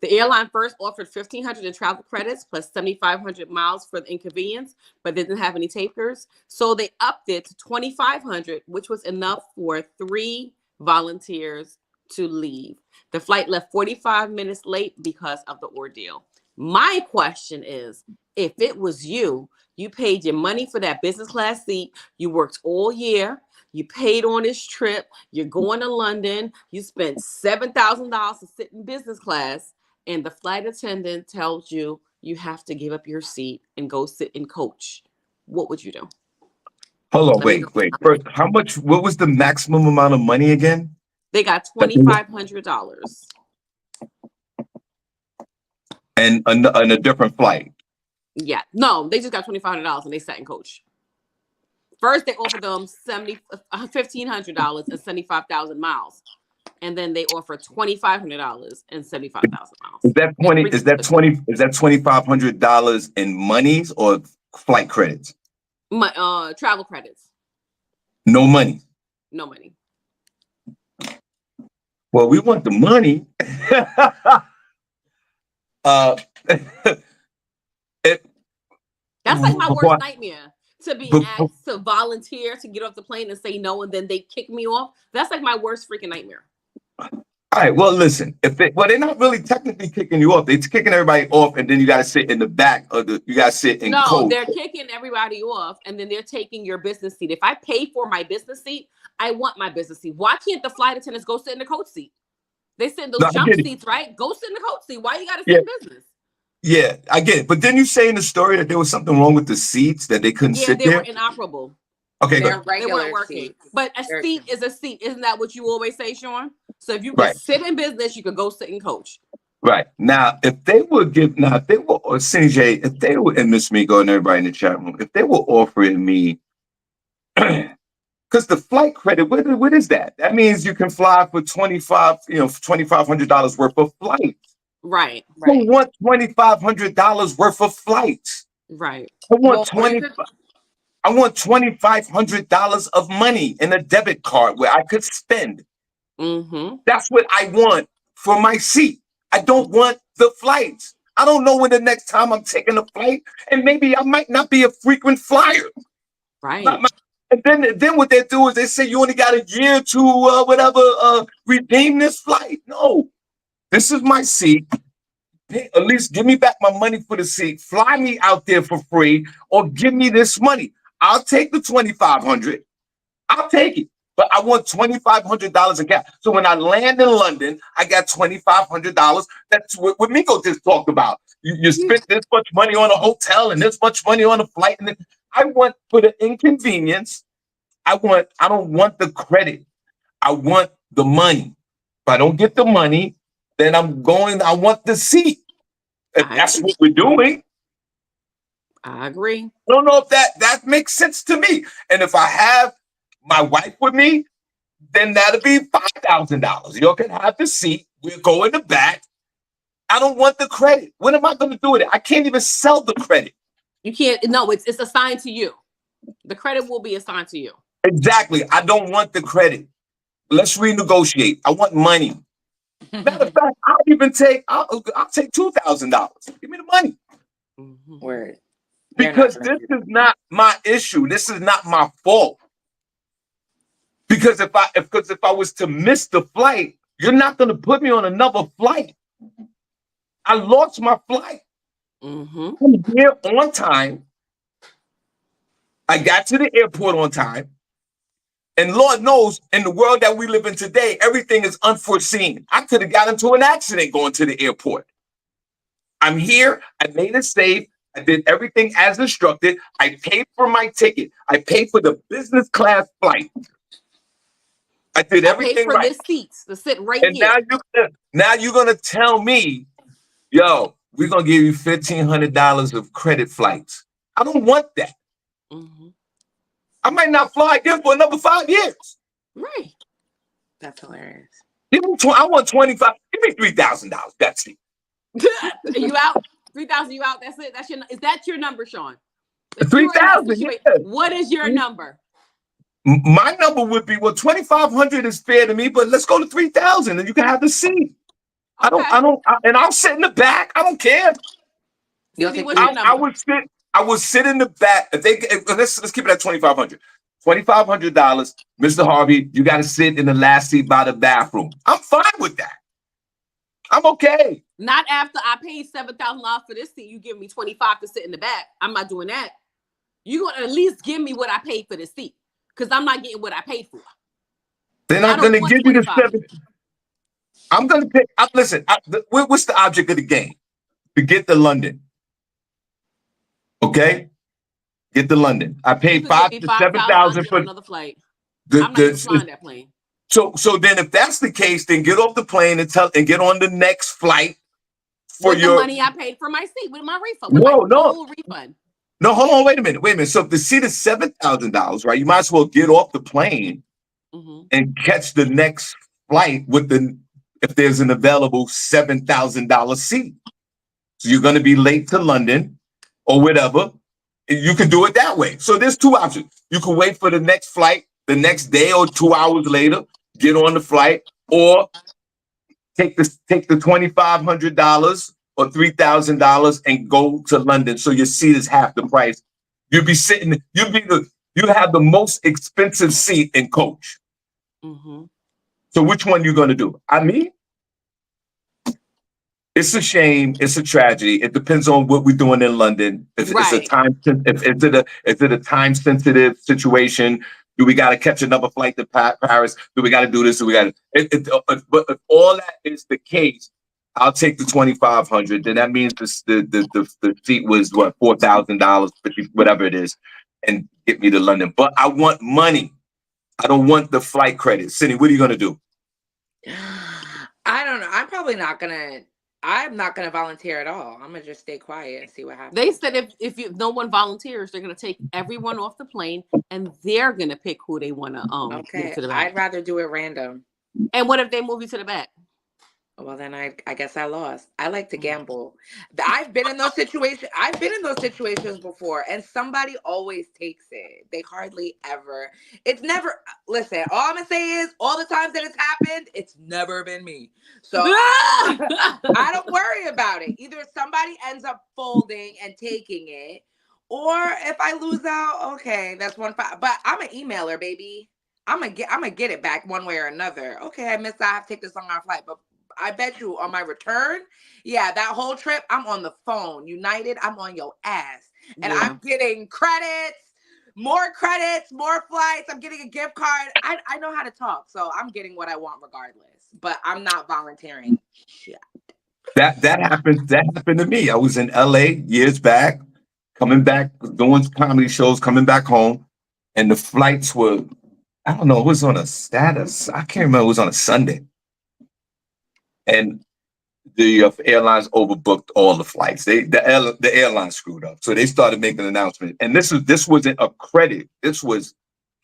S3: The airline first offered $1,500 in travel credits plus 7,500 miles for the inconvenience, but they didn't have any takers. So they upped it to $2,500, which was enough for 3 volunteers to leave. The flight left 45 minutes late because of the ordeal. My question is, if it was you, you paid your money for that business class seat, you worked all year, you paid on this trip, you're going to London, you spent $7,000 to sit in business class, and the flight attendant tells you you have to give up your seat and go sit in coach, what would you do?
S1: Hold on, wait. First, what was the maximum amount of money again?
S3: They got $2,500.
S1: And a different flight.
S3: Yeah. No, they just got $2,500 and they sat in coach. First, they offered them $1,500 and 75,000 miles. And then they offer $2,500 and 75,000 miles.
S1: Is that $2,500 in monies or flight credits?
S3: Travel credits.
S1: No money.
S3: No money.
S1: Well, we want the money.
S3: That's like my worst nightmare. To be asked to volunteer to get off the plane and say no, and then they kick me off. That's like my worst freaking nightmare.
S1: All right. Well, listen. They're not really technically kicking you off. They're kicking everybody off, and then you got to sit in the back of the. You got to sit in
S3: No,
S1: coach.
S3: they're kicking everybody off, and then they're taking your business seat. If I pay for my business seat, I want my business seat. Why can't the flight attendants go sit in the coach seat? They sit in those
S1: No, I
S3: jump
S1: get it.
S3: seats, right? Go sit in the coach seat. Why you got to sit
S1: Yeah.
S3: in business?
S1: Yeah, I get it. But didn't you say in the story that there was something wrong with the seats that they couldn't
S3: Yeah,
S1: sit
S3: they
S1: there?
S3: were inoperable.
S1: Okay,
S2: They're
S1: good.
S3: They
S2: regular
S3: weren't working.
S2: seats.
S3: But a
S2: They're-
S3: seat is a seat. Isn't that what you always say, Shawn? So if you could
S1: Right.
S3: sit in business, you could go sit in coach.
S1: Right. Now, if they were, or SennyJ, if they were, and Miss Miko and everybody in the chat room, if they were offering me, because the flight credit, what is that? That means you can fly for $2,500 worth of flights.
S3: Right.
S1: I want $2,500 worth of flights.
S3: Right.
S1: I want
S2: Well, or you could-
S1: I want $2,500 of money in a debit card where I could spend.
S3: Mm-hmm.
S1: That's what I want for my seat. I don't want the flights. I don't know when the next time I'm taking a flight, and maybe I might not be a frequent flyer.
S3: Right.
S1: And then what they do is they say you only got a year to redeem this flight. No, this is my seat. At least give me back my money for the seat. Fly me out there for free, or give me this money. I'll take the $2,500. I'll take it. But I want $2,500 in cash. So when I land in London, I got $2,500. That's what Miko just talked about. You spent this much money on a hotel and this much money on a flight. And I want, for the inconvenience, I don't want the credit. I want the money. If I don't get the money, then I want the seat. If that's what we're doing.
S3: I agree.
S1: I don't know if that makes sense to me. And if I have my wife with me, then that'll be $5,000. You can have the seat. We'll go in the back. I don't want the credit. What am I going to do with it? I can't even sell the credit.
S3: You can't. No, it's assigned to you. The credit will be assigned to you.
S1: Exactly. I don't want the credit. Let's renegotiate. I want money. Matter of fact, I'll take $2,000. Give me the money.
S3: Mm-hmm.
S2: Word.
S1: Because this is not my issue. This is not my fault. Because if I was to miss the flight, you're not going to put me on another flight. I lost my flight.
S3: Mm-hmm.
S1: I'm here on time. I got to the airport on time. And Lord knows, in the world that we live in today, everything is unforeseen. I could have got into an accident going to the airport. I'm here. I made it safe. I did everything as instructed. I paid for my ticket. I paid for the business class flight. I did everything
S3: for
S1: right.
S3: this seats to sit right
S1: And
S3: here.
S1: now you're gonna tell me, yo, we're gonna give you $1,500 of credit flights. I don't want that.
S3: Mm-hmm.
S1: I might not fly again for another 5 years.
S3: Right.
S2: That's hilarious.
S1: I want 25. Give me $3,000. That's it.
S3: You out? 3,000. You out? That's it. Is that your number, Shawn?
S1: 3,000. Yeah.
S3: What is your number?
S1: My number would be, well, 2,500 is fair to me, but let's go to 3,000 and you can have the seat.
S3: Okay.
S1: And I'll sit in the back. I don't care.
S2: You'll take
S3: What's your number?
S1: I would sit in the back. Let's keep it at $2,500. $2,500, Mr. Harvey, you got to sit in the last seat by the bathroom. I'm fine with that. I'm okay.
S3: Not after I paid $7,000 for this seat. You give me $25 to sit in the back. I'm not doing that. You're gonna at least give me what I paid for this seat, because I'm not getting what I paid for.
S1: They're not going to give you the $7,000. I'm going to pick. Listen. What's the object of the game? To get to London. Okay, get to London. I paid $5,000 to $7,000 for
S3: another flight.
S1: I'm
S3: not even flying that plane.
S1: So then, if that's the case, then get off the plane and get on the next flight for
S3: with the money I paid for my seat, with my refund. Refund.
S1: No, hold on. Wait a minute. So if the seat is $7,000, right? You might as well get off the plane and catch the next flight if there's an available $7,000 seat. So you're going to be late to London or whatever. You can do it that way. So there's two options. You can wait for the next flight the next day or 2 hours later, get on the flight, or take the $2,500 or $3,000 and go to London. So your seat is half the price. You have the most expensive seat in coach.
S3: Mm-hmm.
S1: So which one you going to do? It's a shame. It's a tragedy. It depends on what we're doing in London. If it's a
S3: Right.
S1: is it a time sensitive situation? Do we got to catch another flight to Paris? Do we got to do this? Do we got to? But if all that is the case, I'll take the 2,500. Then that means the seat was what, $4,000, whatever it is, and get me to London. But I want money. I don't want the flight credit. Cindy, what are you gonna do?
S2: I don't know. I'm not gonna volunteer at all. I'm gonna just stay quiet and see what happens.
S3: They said if no one volunteers, they're gonna take everyone off the plane and they're gonna pick who they want to move to the back.
S2: I'd rather do it random.
S3: And what if they move you to the back?
S2: Well, then I guess I lost. I like to gamble. I've been in those situations before, and somebody always takes it. They hardly ever. It's never. Listen, all I'm gonna say is, all the times that it's happened, it's never been me. So I don't worry about it. Either somebody ends up folding and taking it, or if I lose out, okay, that's one. But I'm an emailer, baby. I'm gonna get it back one way or another. Okay, I missed out. I have to take this long flight, but I bet you on my return, yeah, that whole trip, I'm on the phone. United, I'm on your ass. And I'm getting credits, more flights. I'm getting a gift card. I know how to talk, so I'm getting what I want regardless. But I'm not volunteering. Shit.
S1: That happened to me. I was in LA years back, coming back, doing comedy shows, coming back home, and the flights were, I don't know, it was on a status. I can't remember, it was on a Sunday. And the airlines overbooked all the flights. The airline screwed up, so they started making an announcement. And this wasn't a credit. This was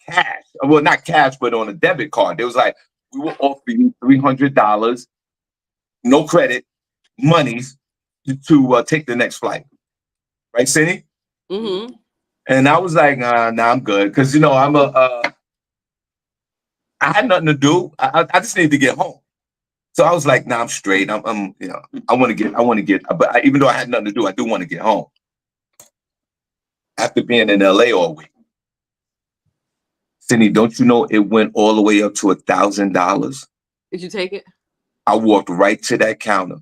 S1: cash. Well, not cash, but on a debit card. They was like, we will offer you $300, no credit, monies to take the next flight. Right, Cindy?
S3: Mm-hmm.
S1: And I was like, nah, I'm good, because I had nothing to do. I just need to get home. So I was like, nah, I'm straight. I want to get, but even though I had nothing to do, I do want to get home. After being in LA all week. Cindy, don't you know it went all the way up to $1,000?
S3: Did you take it?
S1: I walked right to that counter.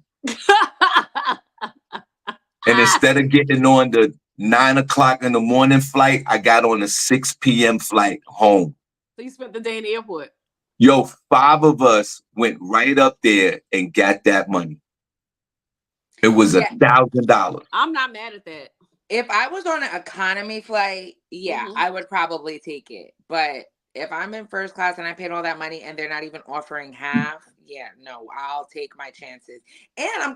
S1: And instead of getting on the 9 o'clock in the morning flight, I got on the 6 p.m. flight home.
S3: So you spent the day in the airport?
S1: Yo, 5 of us went right up there and got that money. It was $1,000.
S3: I'm not mad at that.
S2: If I was on an economy flight, I would probably take it. But if I'm in first class and I paid all that money and they're not even offering half, no, I'll take my chances. And I'm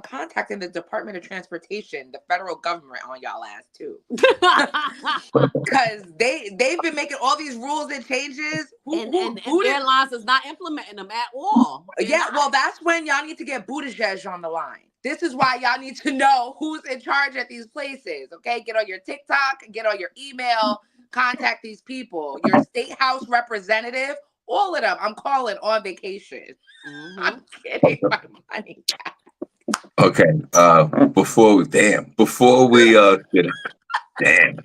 S2: contacting the Department of Transportation, the federal government, on y'all ass too, because they've been making all these rules and changes,
S3: and airlines is not implementing them at all.
S2: Well, that's when y'all need to get Buttigieg on the line. This is why y'all need to know who's in charge at these places. Okay, get on your TikTok, get on your email, contact these people, your state house representative. All of them, I'm calling on vacation. Mm-hmm. I'm getting my money back.
S1: Okay. Before we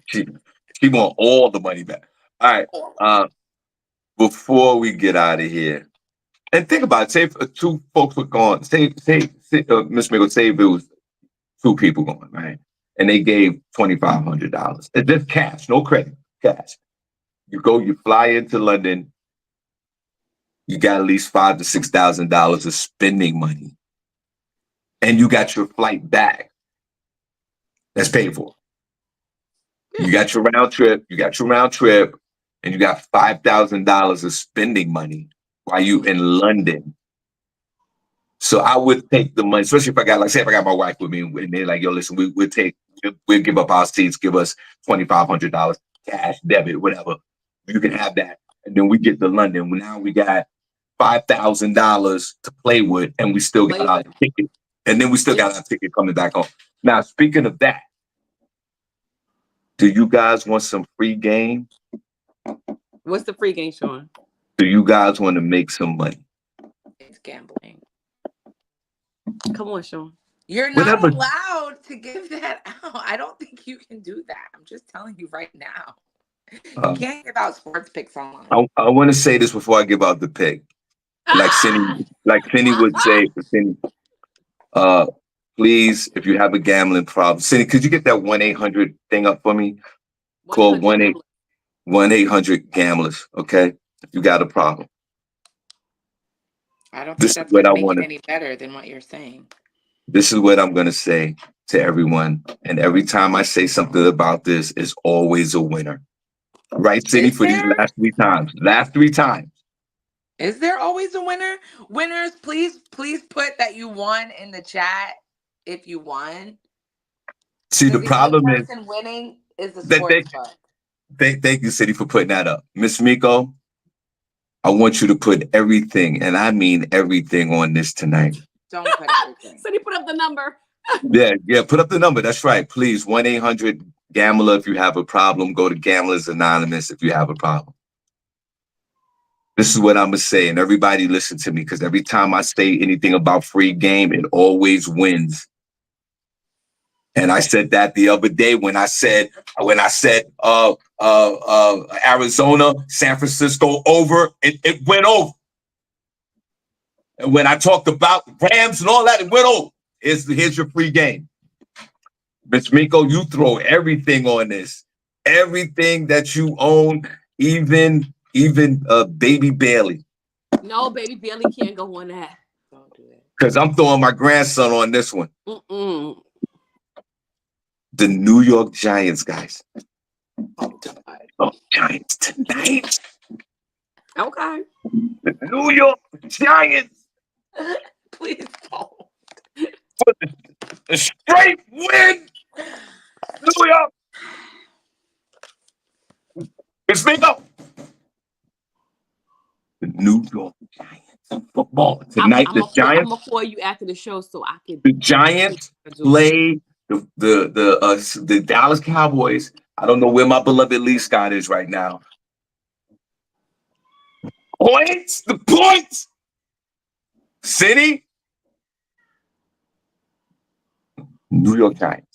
S1: she want all the money back. All right. Before we get out of here, and think about it. Say if 2 folks were gone. Say Miss Miko, say if it was 2 people going, right? And they gave $2,500. It's just cash, no credit, cash. You fly into London. You got at least $5,000 to $6,000 of spending money, and you got your flight back. That's paid for. You got your round trip. And you got $5,000 of spending money while you in London. So I would take the money, especially if I got my wife with me, and they're like, "Yo, listen, we'll give up our seats, give us $2,500 cash, debit, whatever. You can have that." And then we get to London. Now we got $5,000 to play with, and we still got our ticket. And then we still got our ticket coming back home. Now, speaking of that, do you guys want some free game?
S3: What's the free game, Shawn?
S1: Do you guys want to make some money?
S2: It's gambling.
S3: Come on, Shawn.
S2: You're not allowed to give that out. I don't think you can do that. I'm just telling you right now. You can't give out sports picks online.
S1: I want to say this before I give out the pick. Like Cindy would say, Uh, please, if you have a gambling problem, Cindy, could you get that 1-800 thing up for me? Call
S3: 1-800
S1: 1-800 gamblers. Okay, if you got a problem.
S2: I don't think
S1: This is
S2: that's
S1: what
S2: going
S1: I
S2: to make
S1: want
S2: it
S1: to.
S2: any better than what you're saying.
S1: This is what I'm going to say to everyone. And every time I say something about this, it's always a winner. Right, Cindy,
S2: Is
S1: for these
S2: there?
S1: last 3 times. Last 3 times.
S2: Is there always a winner? Winners, please put that you won in the chat if you won.
S1: See, the
S2: Because the only
S1: problem is
S2: person winning is the
S1: that
S2: sports book.
S1: thank you, Cindy, for putting that up. Miss Miko, I want you to put everything, and I mean everything on this tonight.
S2: Don't put everything.
S3: So he put up the number.
S1: Yeah, put up the number. That's right. Please, 1-800 gambler if you have a problem. Go to Gamblers Anonymous if you have a problem. This is what I'm gonna say, and everybody listen to me, because every time I say anything about free game, it always wins. And I said that the other day when I said Arizona, San Francisco over, it went over. And when I talked about Rams and all that, it went over. Here's your free game. Miss Miko, you throw everything on this. Everything that you own, even Baby Bailey.
S3: No, baby Bailey can't go on that.
S2: Don't do it.
S1: Because I'm throwing my grandson on this one.
S3: Mm-mm.
S1: The New York Giants, guys.
S2: Oh, God.
S1: Oh, Giants tonight.
S3: Okay.
S1: The New York Giants.
S2: Please don't.
S1: A straight win. New York. Miss Miko. The New York Giants football tonight.
S3: I'm gonna call you after the show so I can.
S1: The Giants play the Dallas Cowboys. I don't know where my beloved Lee Scott is right now. Points, the points. City, New York Giants.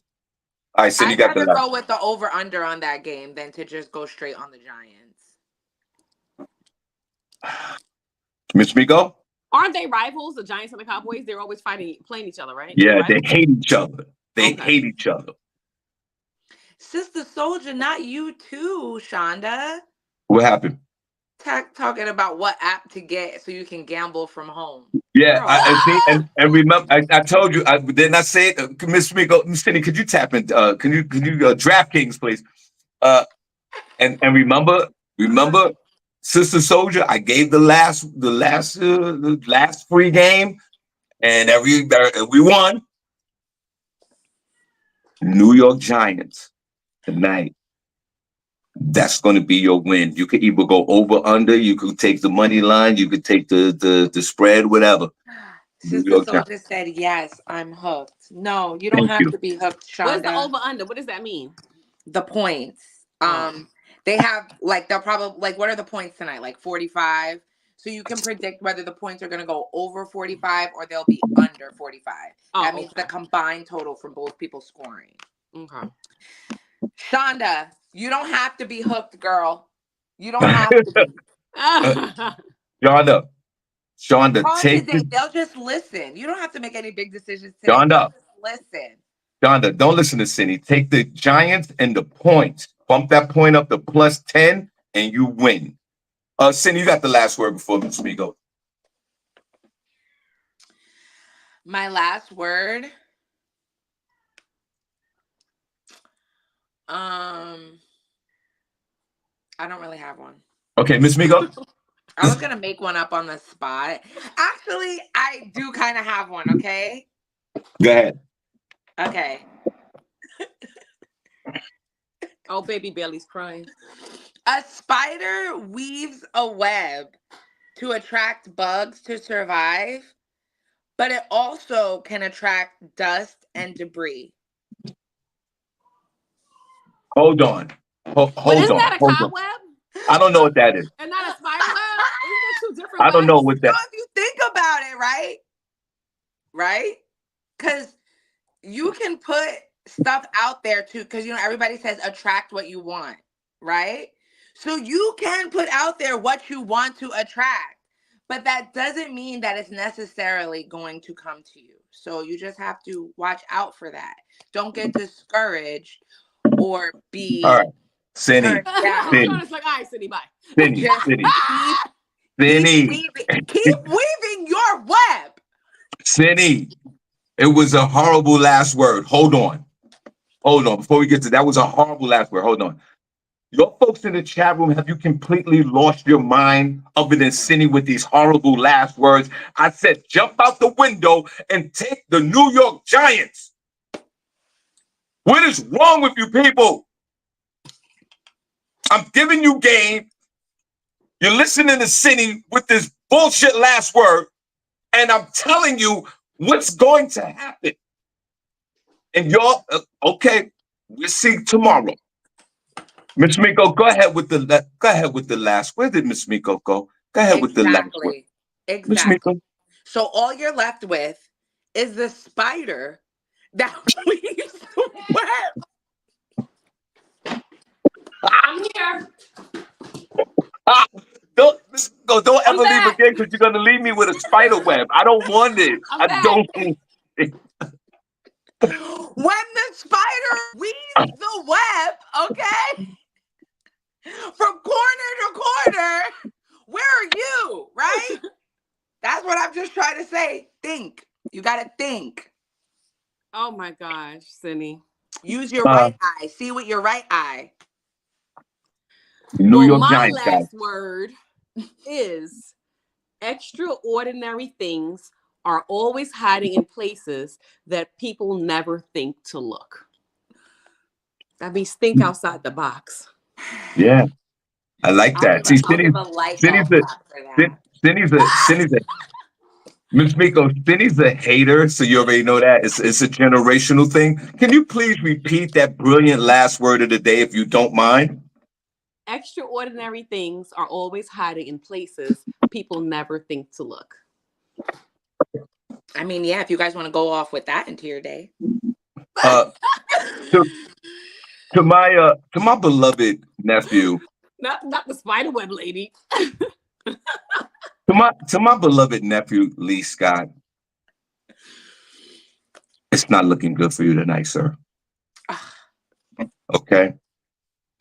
S1: All right, City, you
S2: I'd
S1: got the
S2: rather
S1: left.
S2: go with the over-under on that game than to just go straight on the Giants.
S1: Miss Miko?
S3: Aren't they rivals, the Giants and the Cowboys? They're always playing each other, right?
S1: Yeah, they hate each other. They
S3: Okay.
S1: hate each other.
S2: Sister Soldier, not you too, Shonda.
S1: What happened?
S2: Talking about what app to get so you can gamble from home.
S1: Yeah,
S3: Girl.
S1: I see, and remember, I told you, didn't I say it? Miss Miko, Miss Cindy, could you tap in? Can you DraftKings, please? And remember, Sister Soldier, I gave the last free game, and we won. New York Giants tonight. That's going to be your win. You could either go over under, you could take the money line, you could take the spread, whatever.
S2: Sister Soldier said, yes, I'm hooked. No, you don't have to be hooked, Shonda.
S3: What's the over under? What does that mean?
S2: The points. They have they'll probably what are the points tonight? Like 45. So you can predict whether the points are going to go over 45 or they'll be under 45. That means the combined total from both people scoring.
S3: Okay.
S2: Shonda, you don't have to be hooked, girl. You don't have to be.
S1: Shonda,
S2: they'll just listen. You don't have to make any big decisions today.
S1: Shonda,
S2: just listen.
S1: Shonda, don't listen to Cindy. Take the Giants and the points. Bump that point up to +10, and you win. Cindy, you got the last word before Miss Miko.
S2: My last word. I don't really have one.
S1: Okay, Miss Miko.
S2: I was gonna make one up on the spot. Actually, I do kind of have one. Okay.
S1: Go ahead.
S2: Okay.
S3: Oh, baby Bailey's crying.
S2: A spider weaves a web to attract bugs to survive, but it also can attract dust and debris.
S1: Hold on. Hold
S3: isn't
S1: on.
S3: that a cobweb?
S1: I don't know what that is.
S3: And not a spider web? Isn't that two different
S1: I don't know
S3: webs?
S1: what that.
S2: So if you think about it, right? Because you can put stuff out there too, because everybody says attract what you want, right? So you can put out there what you want to attract, But that doesn't mean that it's necessarily going to come to you. So you just have to watch out for that. Don't get discouraged or
S1: All
S2: be
S1: right. Cindy,
S2: turned down.
S1: Cindy,
S3: Sean is like, all right, Cindy, bye.
S1: Cindy,
S2: Just
S1: Cindy, Cindy,
S2: keep weaving your web.
S1: Cindy. It was a horrible last word. Hold on. Hold on. Before we get to that, was a horrible last word. Hold on. Your folks in the chat room, have you completely lost your mind other than Cindy with these horrible last words? I said, jump out the window and take the New York Giants. What is wrong with you people? I'm giving you game. You're listening to Cindy with this bullshit last word, and I'm telling you what's going to happen. And y'all, okay, we'll see tomorrow. Miss Miko, go ahead with the last. Where did Miss Miko go? Go ahead with the last word. Miss
S2: Exactly.
S1: Miko.
S2: So all you're left with is the spider that weaves the web.
S3: I'm here.
S1: Ah, don't
S3: I'm
S1: ever leave
S3: back.
S1: again because you're gonna leave me with a spider web. I don't want it.
S3: I'm
S1: I
S3: back.
S1: don't want it.
S2: When the spider weaves the web, okay, from corner to corner, where are you? Right? That's what I'm just trying to say. Think. You gotta think.
S3: Oh my gosh, Cindy.
S2: Use your right eye. See with your right eye.
S1: New
S3: Well,
S1: York
S3: my
S1: Giants guys.
S3: last word is extraordinary things are always hiding in places that people never think to look. That means think outside the box.
S1: Yeah, I like that. See,
S2: I'll give a light bulb clap for that.
S1: Cindy's a Miss Miko, Cindy's a hater, so you already know that. It's a generational thing. Can you please repeat that brilliant last word of the day if you don't mind?
S3: Extraordinary things are always hiding in places people never think to look.
S2: I mean, yeah, if you guys want to go off with that into your day.
S1: Uh, to, to my beloved nephew,
S3: Not the spider web lady.
S1: to my beloved nephew Lee Scott, it's not looking good for you tonight, sir. Okay.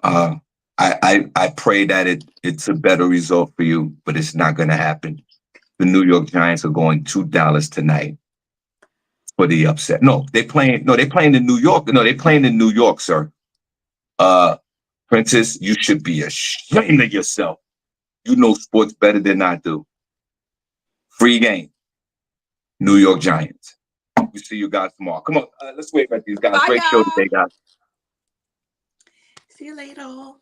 S1: I pray that it's a better result for you, but it's not going to happen. The New York Giants are going $2 tonight for the upset. No, they're playing in New York. No, they're playing in New York, sir. Princess, you should be ashamed of yourself. You know sports better than I do. Free game. New York Giants. We see you guys tomorrow. Come on, let's wait at these guys.
S3: Bye,
S1: Great show
S3: y'all.
S1: today, guys.
S2: See you later.